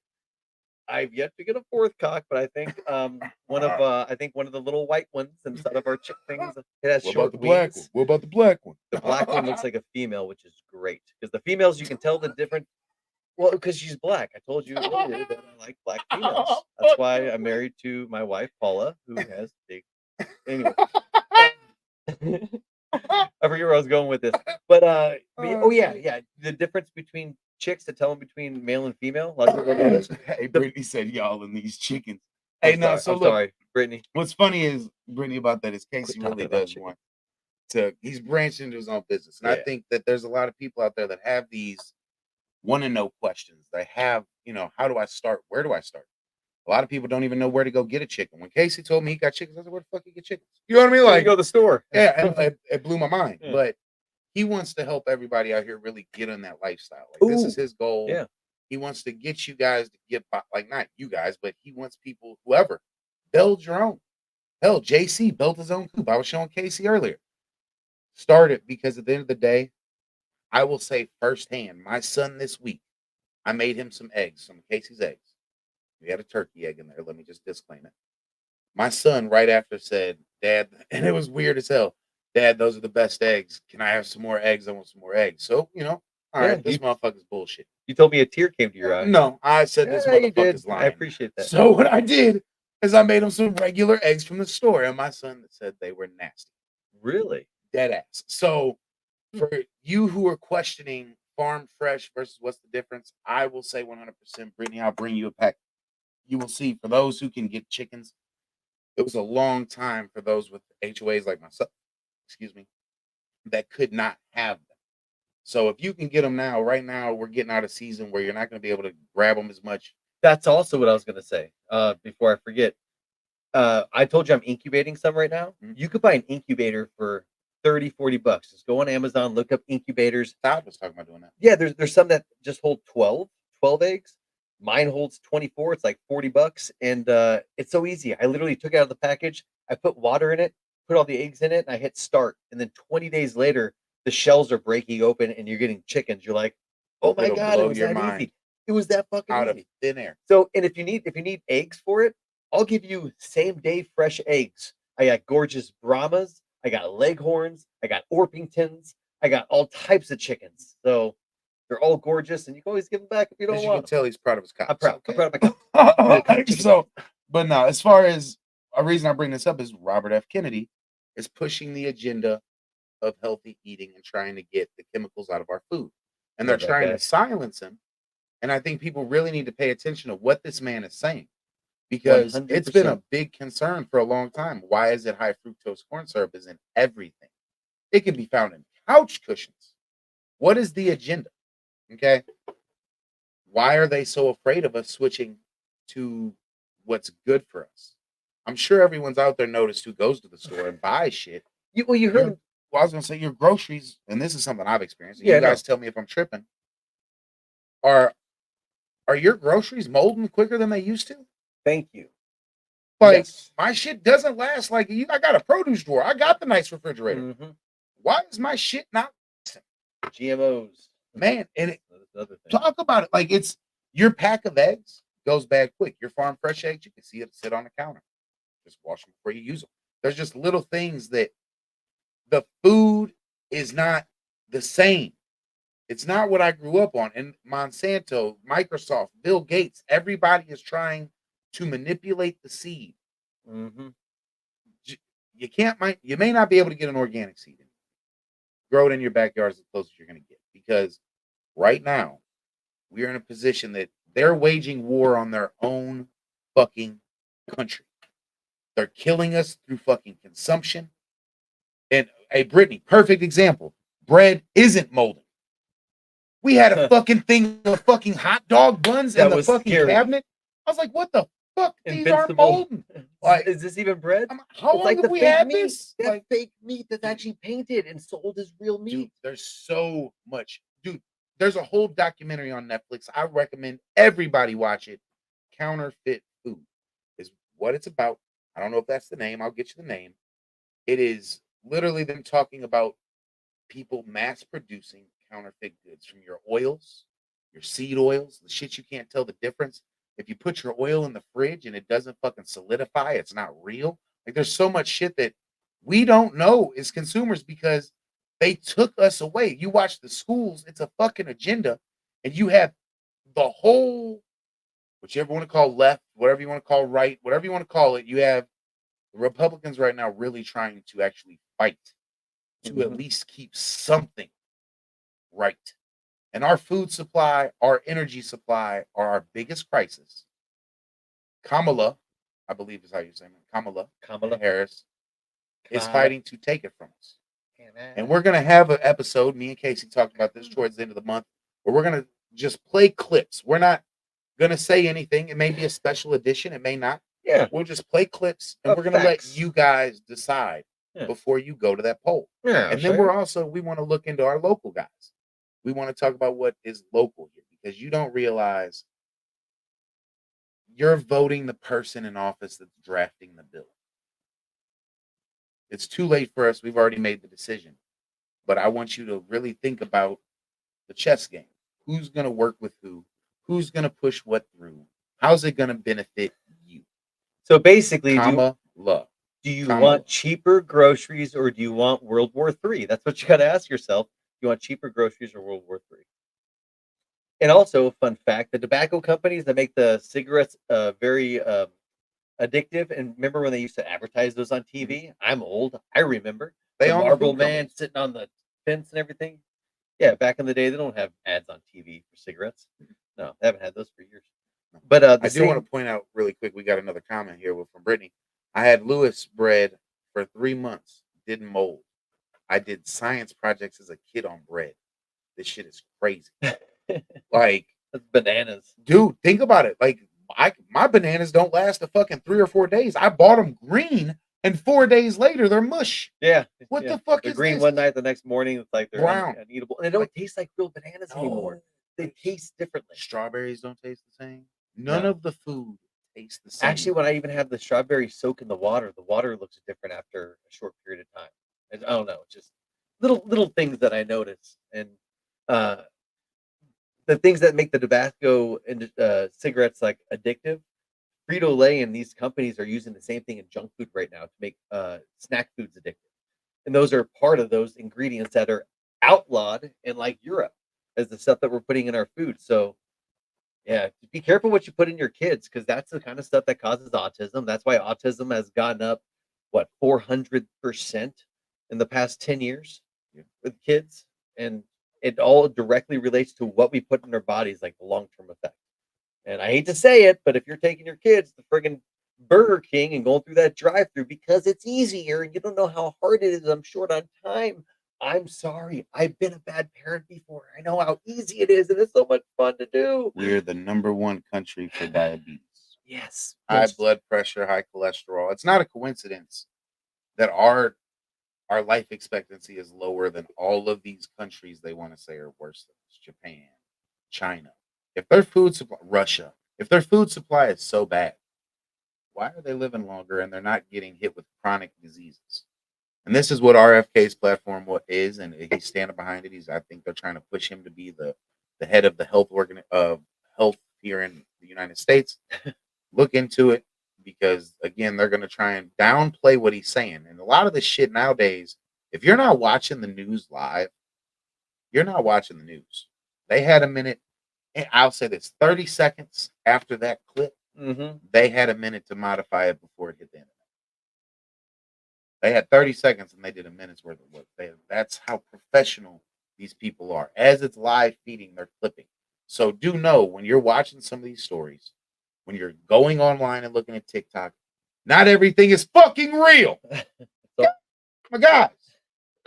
I've yet to get a fourth cock, but I think one of the little white ones instead of our chick things. It has What short about the black one? wings. What about the black one? The black one looks like a female, which is great because the females you can tell the difference. Well, because she's black. I told you earlier that I like black females. That's why I'm married to my wife Paula, who has big. Anyway, I forget where I was going with this, but oh yeah, the difference between chicks to tell them between male and female. A lot of people don't know this. Hey, Brittany said y'all and these chickens. Hey, I'm no, sorry, so I'm look, sorry, Brittany. what's funny is Brittany about that is Casey Quit talking really about does chicken. want to. He's branched into his own business, and I Yeah. think that there's a lot of people out there that have these want to know questions. They have, how do I start? Where do I start? A lot of people don't even know where to go get a chicken. When Casey told me he got chickens, I said, "Where the fuck you get chickens?" You know what I mean? Like, Like, you go to the store. yeah, and it blew my mind. Yeah. But he wants to help everybody out here really get on that lifestyle. Like, this is Ooh, his goal. yeah. He wants to get you guys to get by, like, not you guys, but he wants people, whoever, build your own. Hell, JC built his own coop. I was showing Casey earlier. Started because at the end of the day, I will say firsthand, my son this week, I made him some eggs, some of Casey's eggs. We had a turkey egg in there. Let me just disclaim it. My son, right after, said, "Dad," and it was weird as hell. "Dad, those are the best eggs. Can I have some more eggs? I want some more eggs." So, all Yeah, right, this motherfucker's bullshit. You told me a tear came to your eye. No, I said this Yeah, you did. motherfucker's lying. I appreciate that. So what I did is I made him some regular eggs from the store, and my son said they were nasty. Really? Dead ass. So for you who are questioning farm fresh versus what's the difference, I will say 100%, Brittany, I'll bring you a pack. You will see, for those who can get chickens, it was a long time for those with HOAs like myself, excuse me, that could not have them. So if you can get them now, right now, we're getting out of season where you're not going to be able to grab them as much. That's also what I was gonna say. Before I forget, I told you I'm incubating some right now. Mhm. You could buy an incubator for $30-$40. Just go on Amazon, look up incubators. Todd was talking about doing that. Yeah, there's some that just hold 12 eggs. Mine holds 24. It's like $40, and it's so easy. I literally took it out of the package. I put water in it, put all the eggs in it, and I hit start. And then 20 days later, the shells are breaking open, and you're getting chickens. You're like, oh my It'll god, blow it was your that mind. easy. It was that fucking Out of easy. thin air. So, and if you need eggs for it, I'll give you same day fresh eggs. I got gorgeous Brahmas, I got Leghorns, I got Orpingtons, I got all types of chickens. So they're all gorgeous, and you can always give them back if you don't As you can want them. tell, he's proud of his cops. I'm proud. Okay. I'm proud of my cock. So, but no, as far as a reason I bring this up is Robert F. Kennedy is pushing the agenda of healthy eating and trying to get the chemicals out of our food. And they're Love that trying guy. to silence him. And I think people really need to pay attention to what this man is saying, because it's been a 100%. big concern for a long time. Why is it high fructose corn syrup is in everything? It can be found in couch cushions. What is the agenda? Okay. Why are they so afraid of us switching to what's good for us? I'm sure everyone's out there noticed who goes to the store and buys shit. You Your- heard Well, I was gonna say your groceries, and this is something I've experienced. And Yeah, you no. guys tell me if I'm tripping. Are your groceries molding quicker than they used to? thank you. Like Yes. my shit doesn't last like you. I got a produce drawer. I got the nice refrigerator. Mhm. Why is my shit not, GMOs. man? And That's another thing. talk about it like it's your pack of eggs goes bad quick. Your farm fresh eggs, you can see it sit on the counter. Just wash them before you use them. There's just little things that the food is not the same. It's not what I grew up on. And Monsanto, Microsoft, Bill Gates, everybody is trying to manipulate the seed. Mhm. You may not be able to get an organic seed. Grow it in your backyard as close as you're going to get, because right now we are in a position that They're waging war on their own fucking country. They're killing us through fucking consumption. And hey, Brittany, perfect example. Bread isn't molding. We had a fucking thing of fucking hot dog buns in That the was fucking scary. cabinet. I was like, what the fuck? These aren't Invincible. molding. Like, Is this even bread? how It's long like have the we fake had meat. this? That's Like, fake meat that's actually painted and sold as real meat. dude, there's so much. Dude, there's a whole documentary on Netflix. I recommend everybody watch it. Counterfeit Food is what it's about. I don't know if that's the name. I'll get you the name. It is literally them talking about people mass producing counterfeit goods from your oils, your seed oils, the shit you can't tell the difference. If you put your oil in the fridge and it doesn't fucking solidify, it's not real. Like there's so much shit that we don't know as consumers because they took us away. You watch the schools, it's a fucking agenda, and you have the whole, whichever you want to call left, whatever you want to call right, whatever you want to call it, you have the Republicans right now really trying to actually fight to at least keep something right. And our food supply, our energy supply are our biggest crisis. Kamala, I believe is how you say it, Kamala Harris is fighting to take it from us. And we're going to have an episode, me and Casey talked about this towards the end of the month, where we're going to just play clips. We're not going to say anything. It may be a special edition. It may not. Yeah. We'll just play clips and we're going to let you guys decide before you go to that poll. Yeah. And then we want to look into our local guys. We want to talk about what is local here because you don't realize you're voting the person in office that's drafting the bill. It's too late for us. We've already made the decision. But I want you to really think about the chess game. Who's going to work with who? Who's going to push what through? How's it going to benefit you? So basically, Do you want cheaper groceries or do you want World War III? That's what you got to ask yourself. Do you want cheaper groceries or World War III? And also, fun fact, the tobacco companies that make the cigarettes very addictive, and remember when they used to advertise those on TV? I'm old. I remember. They the own the Marlboro food Man companies. sitting on the fence and everything. Yeah, back in the day, they don't have ads on TV for cigarettes. No, they haven't had those for years. But I do want to point out really quick, we got another comment here from Brittany. I had Lewis bread for 3 months, didn't mold. I did science projects as a kid on bread. This shit is crazy. Like, that's bananas. Dude, think about it. Like, my bananas don't last a fucking 3 or 4 days. I bought them green, and 4 days later, they're mush. Yeah. What the fuck they're is green this? one night, the next morning, it's like they're brown, uneatable. And they don't taste like real bananas anymore. They taste differently. Strawberries don't taste the same. None of the food tastes the same. Actually, when I even have the strawberry soak in the water looks different after a short period of time. And I don't know, just little things that I notice. And the things that make the tobacco and cigarettes like addictive, Frito-Lay and these companies are using the same thing in junk food right now to make snack foods addictive. And those are part of those ingredients that are outlawed in like Europe as the stuff that we're putting in our food. So yeah, be careful what you put in your kids because that's the kind of stuff that causes autism. That's why autism has gone up, 400% in the past 10 years with kids. And it all directly relates to what we put in our bodies, like the long-term effect. And I hate to say it, but if you're taking your kids to friggin' Burger King and going through that drive-through because it's easier and you don't know how hard it is, I'm short on time. I'm sorry. I've been a bad parent before. I know how easy it is, and it's so much fun to do. We're the #1 country for diabetes. Yes. High blood pressure, high cholesterol. It's not a coincidence that our life expectancy is lower than all of these countries they want to say are worse than us. Japan, China. If their food supply, Russia, if their food supply is so bad, why are they living longer and they're not getting hit with chronic diseases? And this is what RFK's platform is, and he's standing behind it. I think they're trying to push him to be the head of the health here in the United States. Look into it because again, they're going to try and downplay what he's saying. And a lot of this shit nowadays, if you're not watching the news live, you're not watching the news. They had a minute. And I'll say this: 30 seconds after that clip, they had a minute to modify it before it hit the internet. They had 30 seconds and they did a minute's worth of work. That's how professional these people are. As it's live feeding, they're clipping. So do know when you're watching some of these stories, when you're going online and looking at TikTok, not everything is fucking real. So- My guys,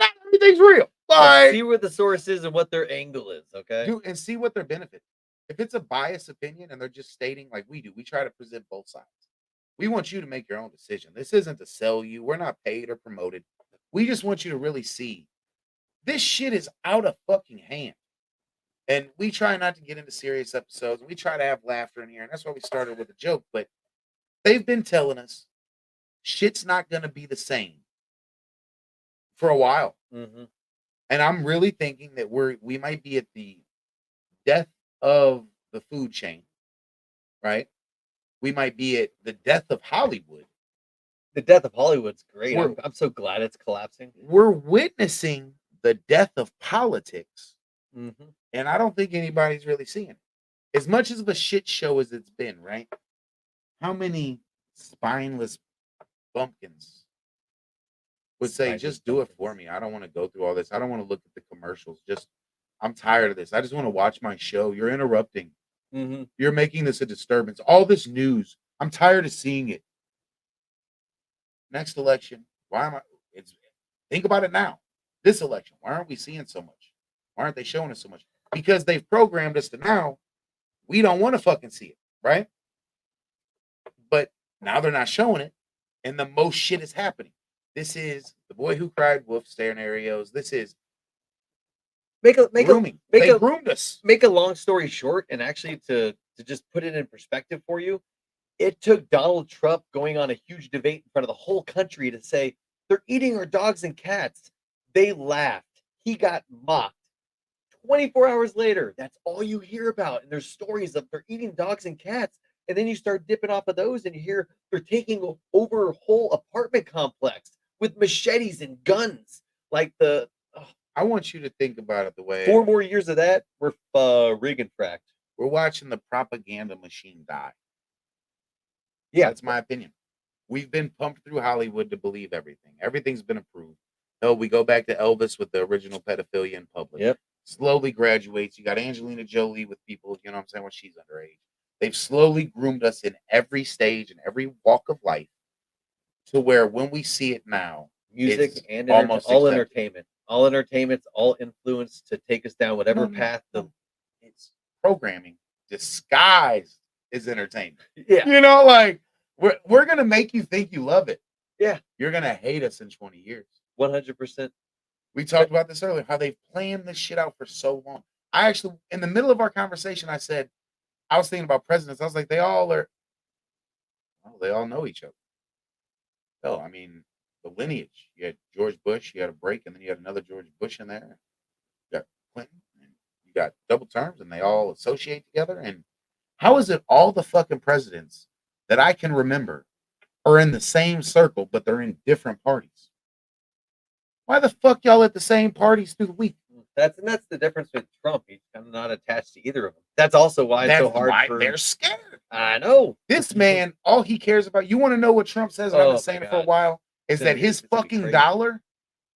not everything's real. Yeah, Like, see where the source is and what their angle is, okay? do and see what their benefit. If it's a biased opinion and they're just stating like we do, we try to present both sides. We want you to make your own decision. This isn't to sell you. We're not paid or promoted. We just want you to really see this shit is out of fucking hand. And we try not to get into serious episodes. We try to have laughter in here. And that's why we started with a joke. But they've been telling us shit's not going to be the same for a while. Mm-hmm. And I'm really thinking that we might be at the death of the food chain, right? We might be at the death of Hollywood. The death of Hollywood's great. We're- I'm so glad it's collapsing. We're witnessing the death of politics. Mm-hmm. And I don't think anybody's really seeing it. As much of a shit show as it's been, right? How many spineless bumpkins would say, Spineless just do it for me. I don't want to go through all this. I don't want to look at the commercials. I'm tired of this. I just want to watch my show. You're interrupting. Mm-hmm. You're making this a disturbance. All this news. I'm tired of seeing it. Next election, think about it now. This election, why aren't we seeing so much? Why aren't they showing us so much? Because they've programmed us to now, we don't want to fucking see it, right? But now they're not showing it, and the most shit is happening. This is The Boy Who Cried Wolf scenarios. This is grooming. They groomed us. Make a long story short, and actually to just put it in perspective for you, it took Donald Trump going on a huge debate in front of the whole country to say they're eating our dogs and cats. They laughed. He got mocked. 24 hours later, that's all you hear about. And there's stories of they're eating dogs and cats. And then you start dipping off of those and you hear they're taking over a whole apartment complex with machetes and guns. Like I want you to think about it the way 4 more years of that, we're Reagan fracked. we're watching the propaganda machine die. Yeah, That's my opinion. We've been pumped through Hollywood to believe everything. Everything's been approved. Hell, we go back to Elvis with the original pedophilia in public. Yep. Slowly graduates. You got Angelina Jolie with people, you know what I'm saying, when she's underage. They've slowly groomed us in every stage and every walk of life to where when we see it now, music it's and almost all accepted. entertainment. All entertainment's all influenced to take us down whatever path It's programming disguised as entertainment. Yeah. You know, like we're gonna make you think you love it. Yeah. You're gonna hate us in 20 years. 100%. We talked about this earlier, how they've planned this shit out for so long. I actually, in the middle of our conversation, I said, I was thinking about presidents. I was like, they all know each other. Hell, I mean, the lineage. You had George Bush, you had a break, and then you had another George Bush in there. You got Clinton, and you got double terms, and they all associate together. And how is it all the fucking presidents that I can remember are in the same circle, but they're in different parties? Why the fuck y'all at the same parties through the week? That's the difference with Trump. He's kind of not attached to either of them. That's also why it's so hard for they're scared. I know. This man, all he cares about, you want to know what Trump says, and I've Oh been my saying it for a God. while, is It's gonna that be- his it's gonna be fucking crazy. dollar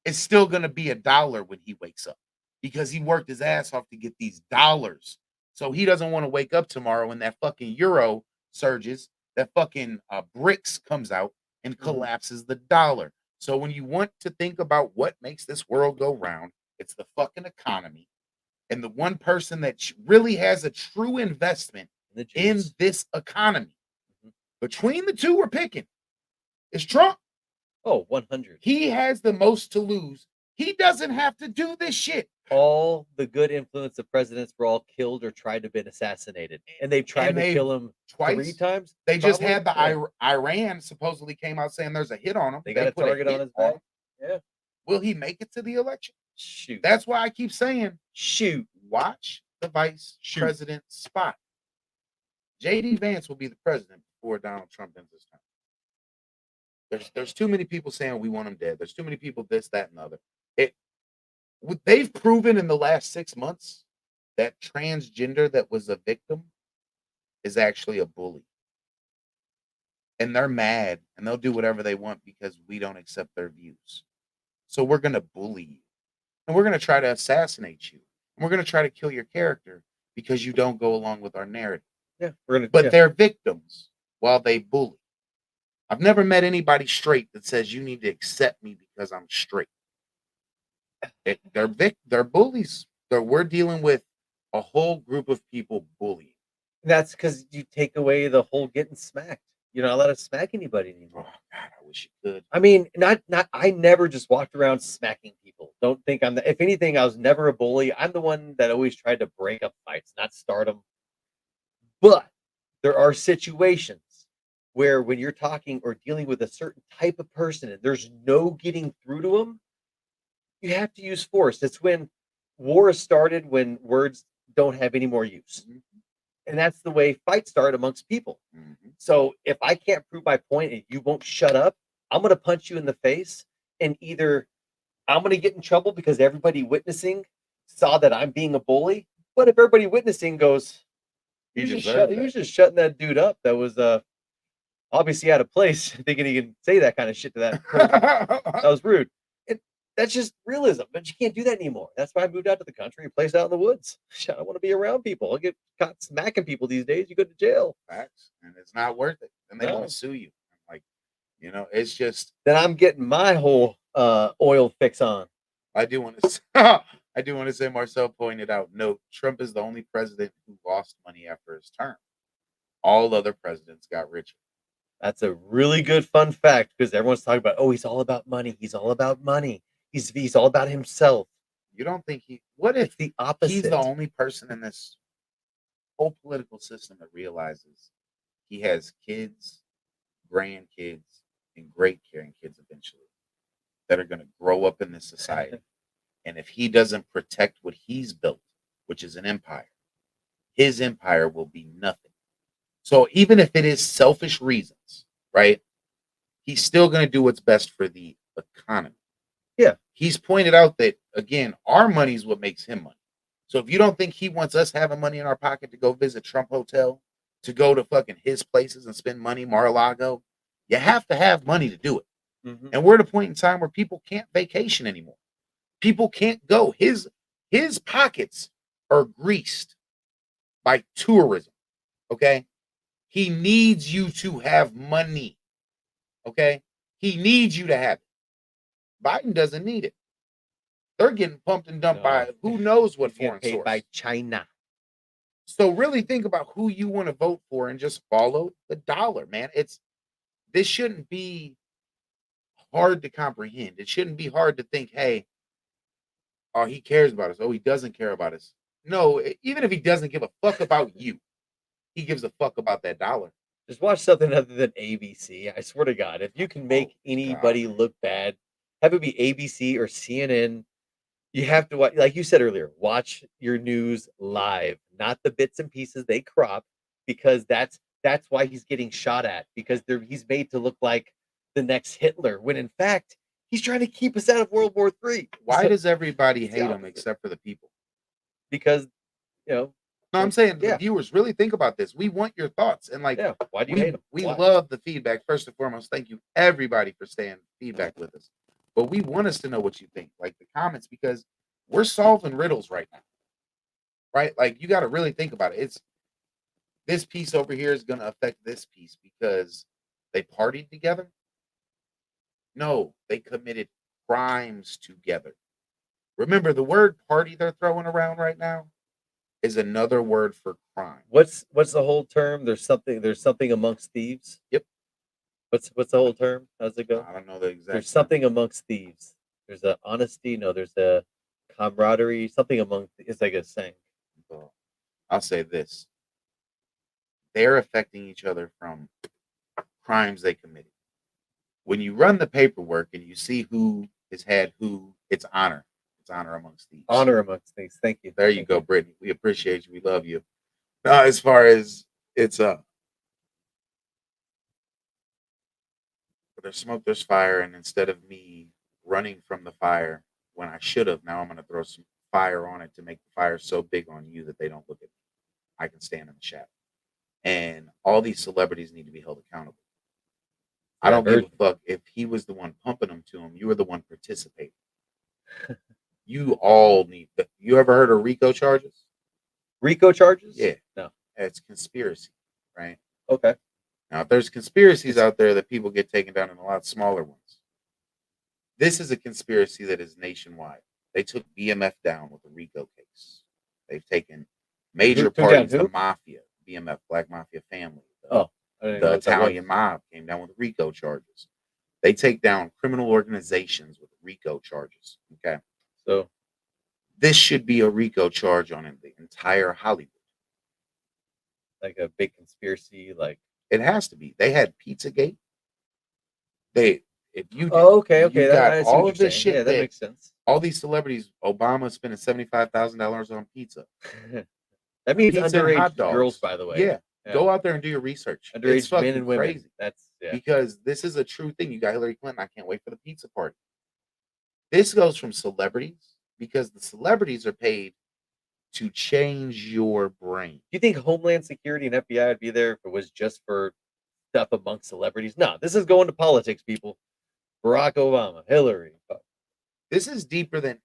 is still going to be a dollar when he wakes up because he worked his ass off to get these dollars. So he doesn't want to wake up tomorrow when that fucking euro surges, that fucking BRICS comes out and collapses the dollar. So when you want to think about what makes this world go round, it's the fucking economy. And the one person that really has a true investment The in Jews. this economy, between the two we're picking, is Trump. Oh, 100. He has the most to lose. He doesn't have to do this shit. All the good influence of presidents were all killed or tried to have been assassinated. And they've tried And to they've kill him twice. 3 times. They just probably. had the Yeah. Iran supposedly came out saying there's a hit on him. They got a put target on hit his back. him. Yeah. Will he make it to the election? Shoot. That's why I keep saying, Shoot. watch the vice president spot. JD Vance will be the president before Donald Trump ends his term. There's too many people saying we want him dead. There's too many people this, that, and the other. They've proven in the last 6 months that transgender that was a victim is actually a bully. And they're mad and they'll do whatever they want because we don't accept their views. So we're going to bully you. And we're going to try to assassinate you. And we're going to try to kill your character because you don't go along with our narrative. Yeah, we're gonna. But yeah. they're victims while they bully. I've never met anybody straight that says you need to accept me because I'm straight. They're bullies. We're dealing with a whole group of people bullying. That's because you take away the whole getting smacked. You're not allowed to smack anybody Oh anymore. God, I wish you could. I mean, not. I never just walked around smacking people. Don't think I'm. If anything, I was never a bully. I'm the one that always tried to break up fights, not start them. But there are situations where when you're talking or dealing with a certain type of person and there's no getting through to them, you have to use force. It's when war is started when words don't have any more use. Mhm. And that's the way fights start amongst people. Mhm. So if I can't prove my point and you won't shut up, I'm going to punch you in the face. And either I'm going to get in trouble because everybody witnessing saw that I'm being a bully. But if everybody witnessing goes, He he was deserved just shutting that dude up. That was obviously out of place, thinking he can say that kind of shit to that person. That was rude. And that's just realism, but you can't do that anymore. That's why I moved out to the country and placed out in the woods. I don't want to be around people. I get caught smacking people these days. You go to jail. Facts, and it's not worth it. And they No. want to sue you. Like, it's just. Then I'm getting my whole oil fix on. I do want to. I do want to say Marcel pointed out. Note: Trump is the only president who lost money after his term. All other presidents got richer. That's a really good fun fact because everyone's talking about, oh, he's all about money. He's all about money. He's all about himself. You don't think he? What if It's the opposite. he's the only person in this whole political system that realizes he has kids, grandkids, and great grandkids eventually that are going to grow up in this society. And if he doesn't protect what he's built, which is an empire, his empire will be nothing. So even if it is selfish reasons, right, he's still going to do what's best for the economy. Yeah. He's pointed out that, again, our money is what makes him money. So if you don't think he wants us having money in our pocket to go visit Trump Hotel, to go to fucking his places and spend money, Mar-a-Lago, you have to have money to do it. Mhm. And we're at a point in time where people can't vacation anymore. People can't go. His pockets are greased by tourism. Okay. He needs you to have money. Okay. He needs you to have it. Biden doesn't need it. They're getting pumped and dumped by who knows what He's getting foreign paid source. by China. So really think about who you want to vote for and just follow the dollar, man. This shouldn't be hard to comprehend. It shouldn't be hard to think, hey, oh, he cares about us. Oh, he doesn't care about us. No, even if he doesn't give a fuck about you, he gives a fuck about that dollar. Just watch something other than ABC. I swear to God, if you can make anybody look bad, have it be ABC or CNN. You have to watch, like you said earlier, watch your news live, not the bits and pieces they crop, because that's why he's getting shot at, because he's made to look like the next Hitler, when in fact he's trying to keep us out of World War III. Why does everybody it's the hate him opposite. except for the people? Because No, I'm saying the yeah. viewers, really think about this. We want your thoughts. And like, Yeah, why do you hate him? we Why? love the feedback. First and foremost, thank you everybody for staying feedback with us. But we want us to know what you think, like the comments, because we're solving riddles right now. Right? Like, you got to really think about it. It's this piece over here is going to affect this piece because they partied together. No, they committed crimes together. Remember, the word party they're throwing around right now is another word for crime. What's the whole term? There's something amongst thieves. Yep. What's the whole term? How's it go? I don't know the exact. There's something amongst thieves. There's a honesty. No, there's a camaraderie. Something among. It's like a saying. Well, I'll say this: they're affecting each other from crimes they committed. When you run the paperwork and you see who has had who, it's honor. It's honor amongst thieves. Honor amongst thieves. Thank you. There you go, Brittany. We appreciate you. We love you. As far as it's there's smoke, there's fire, and instead of me running from the fire when I should have, now I'm going to throw some fire on it to make the fire so big on you that they don't look at me. I can stand in the shadow. And all these celebrities need to be held accountable. I don't give a fuck if he was the one pumping them to him. You were the one participating. You all need that. You ever heard of RICO charges? RICO charges? Yeah. No. It's conspiracy, right? Okay. Now, if there's conspiracies out there that people get taken down in a lot smaller ones, this is a conspiracy that is nationwide. They took BMF down with a RICO case. They've taken major Who took down parties, who? the mafia, BMF, Black Mafia family. Oh, I didn't know The what that was. Italian mob came down with RICO charges. They take down criminal organizations with RICO charges. Okay. So This should be a RICO charge on the entire Hollywood. like a big conspiracy, like It has to be. They had Pizzagate. If you okay, you okay. got I see all what of you're this saying. shit Yeah, that that makes sense. all these celebrities, Obama spending $75,000 on pizza. That means Pizza and hot underage dogs. girls, by the way. Yeah. Go out there and do your research. It's Underage fucking men and women. crazy. That's Because this is a true thing. You got Hillary Clinton. I can't wait for the pizza party. This goes from celebrities because the celebrities are paid to change your brain. Do you think Homeland Security and FBI would be there if it was just for stuff amongst celebrities? No, this is going to politics, people. Barack Obama, Hillary. This is deeper than.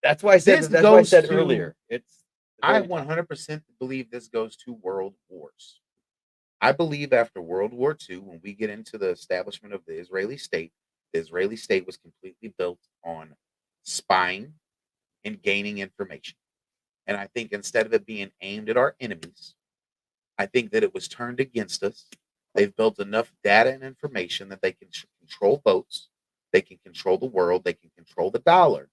That's why I said. This That's why I goes said to- earlier. It's. I very- 100% believe this goes to world wars. I believe after World War II, when we get into the establishment of the Israeli state was completely built on spying and gaining information. And I think instead of it being aimed at our enemies, I think that it was turned against us. They've built enough data and information that they can control votes, they can control the world, they can control the dollar,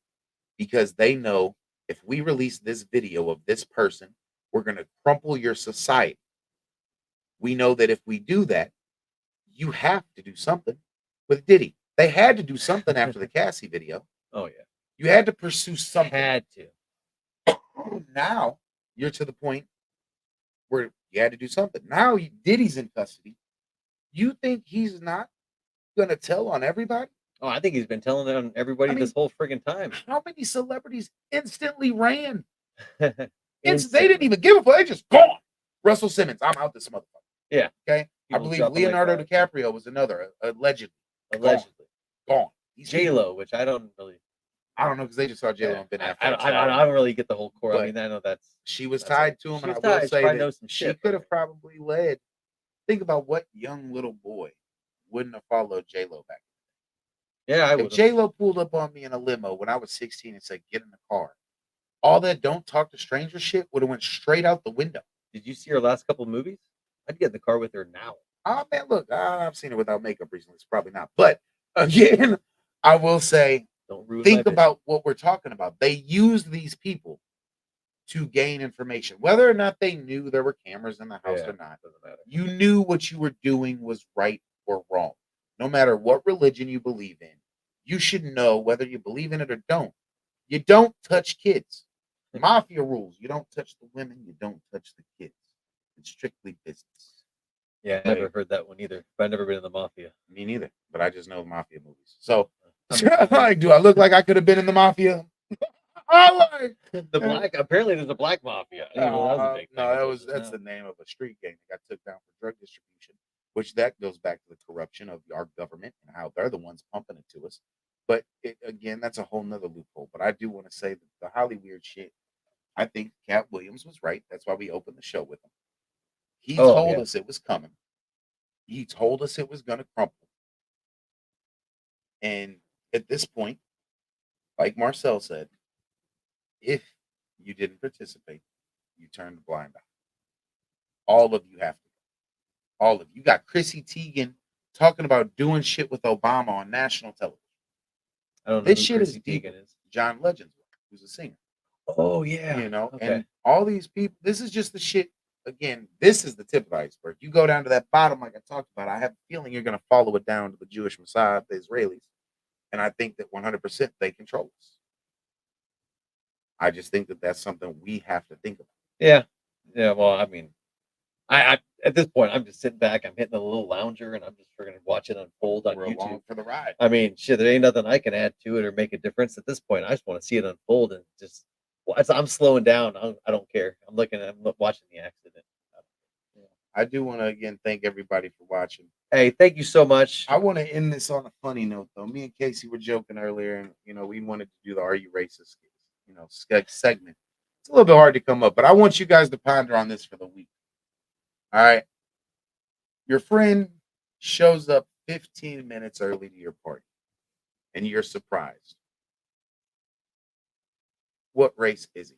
because they know if we release this video of this person, we're going to crumple your society. We know that if we do that, you have to do something with Diddy. They had to do something after the Cassie video. Oh yeah. You had to pursue something. Had to. Now you're to the point where you had to do something. Now Diddy's in custody. You think he's not going to tell on everybody? Oh, I think he's been telling on everybody I mean, this whole friggin' time. How many celebrities instantly ran? Instantly. They didn't even give a fuck. They just gone. Russell Simmons, I'm out this motherfucker. Yeah. Okay. I People believe dropping like Leonardo flies. DiCaprio was another, allegedly. Allegedly. Gone. He's J Lo, which I don't really. I don't know because they just saw J Lo Yeah, and Ben I Affleck. don't really get the whole core. But I mean, I know that's. She was that's tied it. to him, She and I was will tied. She say probably that knows some she shit, could but- have probably led. Think about what young little boy wouldn't have followed J Lo back. Yeah, I If would. J Lo pulled up on me in a limo when I was 16 and said, "Get in the car," all that "don't talk to strangers" shit would have went straight out the window. Did you see her last couple movies? I'd get in the car with her now. Oh man, look, I've seen it without makeup recently. It's probably not, but again, I will say, Don't ruin. think my about what we're talking about. They used these people to gain information, whether or not they knew there were cameras in the house Yeah, or not. doesn't matter. You knew what you were doing was right or wrong. No matter what religion you believe in, you should know whether you believe in it or don't. You don't touch kids. Mafia rules. You don't touch the women. You don't touch the kids. It's strictly business. Yeah, I never heard that one either. But I've never been in the mafia. Me neither. But I just know mafia movies. So, I'm- like, do I look like I could have been in the mafia? I like. The black. Apparently, there's a black mafia. I didn't know that was a big thing No, until that's just the now. name of a street gang that got took down for drug distribution, which that goes back to the corruption of our government and how they're the ones pumping it to us. But again, that's a whole nother loophole. But I do want to say that the Hollyweird shit, I think Cat Williams was right. That's why we opened the show with him. He told us it was coming. He told us it was going to crumple. And at this point, like Marcel said, if you didn't participate, you turned a blind eye. All of you have to go. All of you. Got Chrissy Teigen talking about doing shit with Obama on national television. I don't know. This who shit is Chrissy deep. Teigen is. John Legend's wife, who's a singer. Oh yeah. You know, Okay. and all these people, this is just the shit. Again, this is the tip of the iceberg. You go down to that bottom, like I talked about. I have a feeling you're going to follow it down to the Jewish Messiah, the Israelis. And I think that 100% they control us. I just think that that's something we have to think about. Yeah. Yeah. Well, I mean, I at this point, I'm just sitting back. I'm hitting a little lounger, and I'm just freaking watch it unfold on We're YouTube. along for the ride. I mean, shit, there ain't nothing I can add to it or make a difference at this point. I just want to see it unfold and just. I'm slowing down. I don't care. I'm watching the accident. I do want to again thank everybody for watching. Hey, thank you so much. I want to end this on a funny note, though. Me and Casey were joking earlier, and we wanted to do the "Are You Racist?" segment. It's a little bit hard to come up, but I want you guys to ponder on this for the week. All right. Your friend shows up 15 minutes early to your party, and you're surprised. What race is he?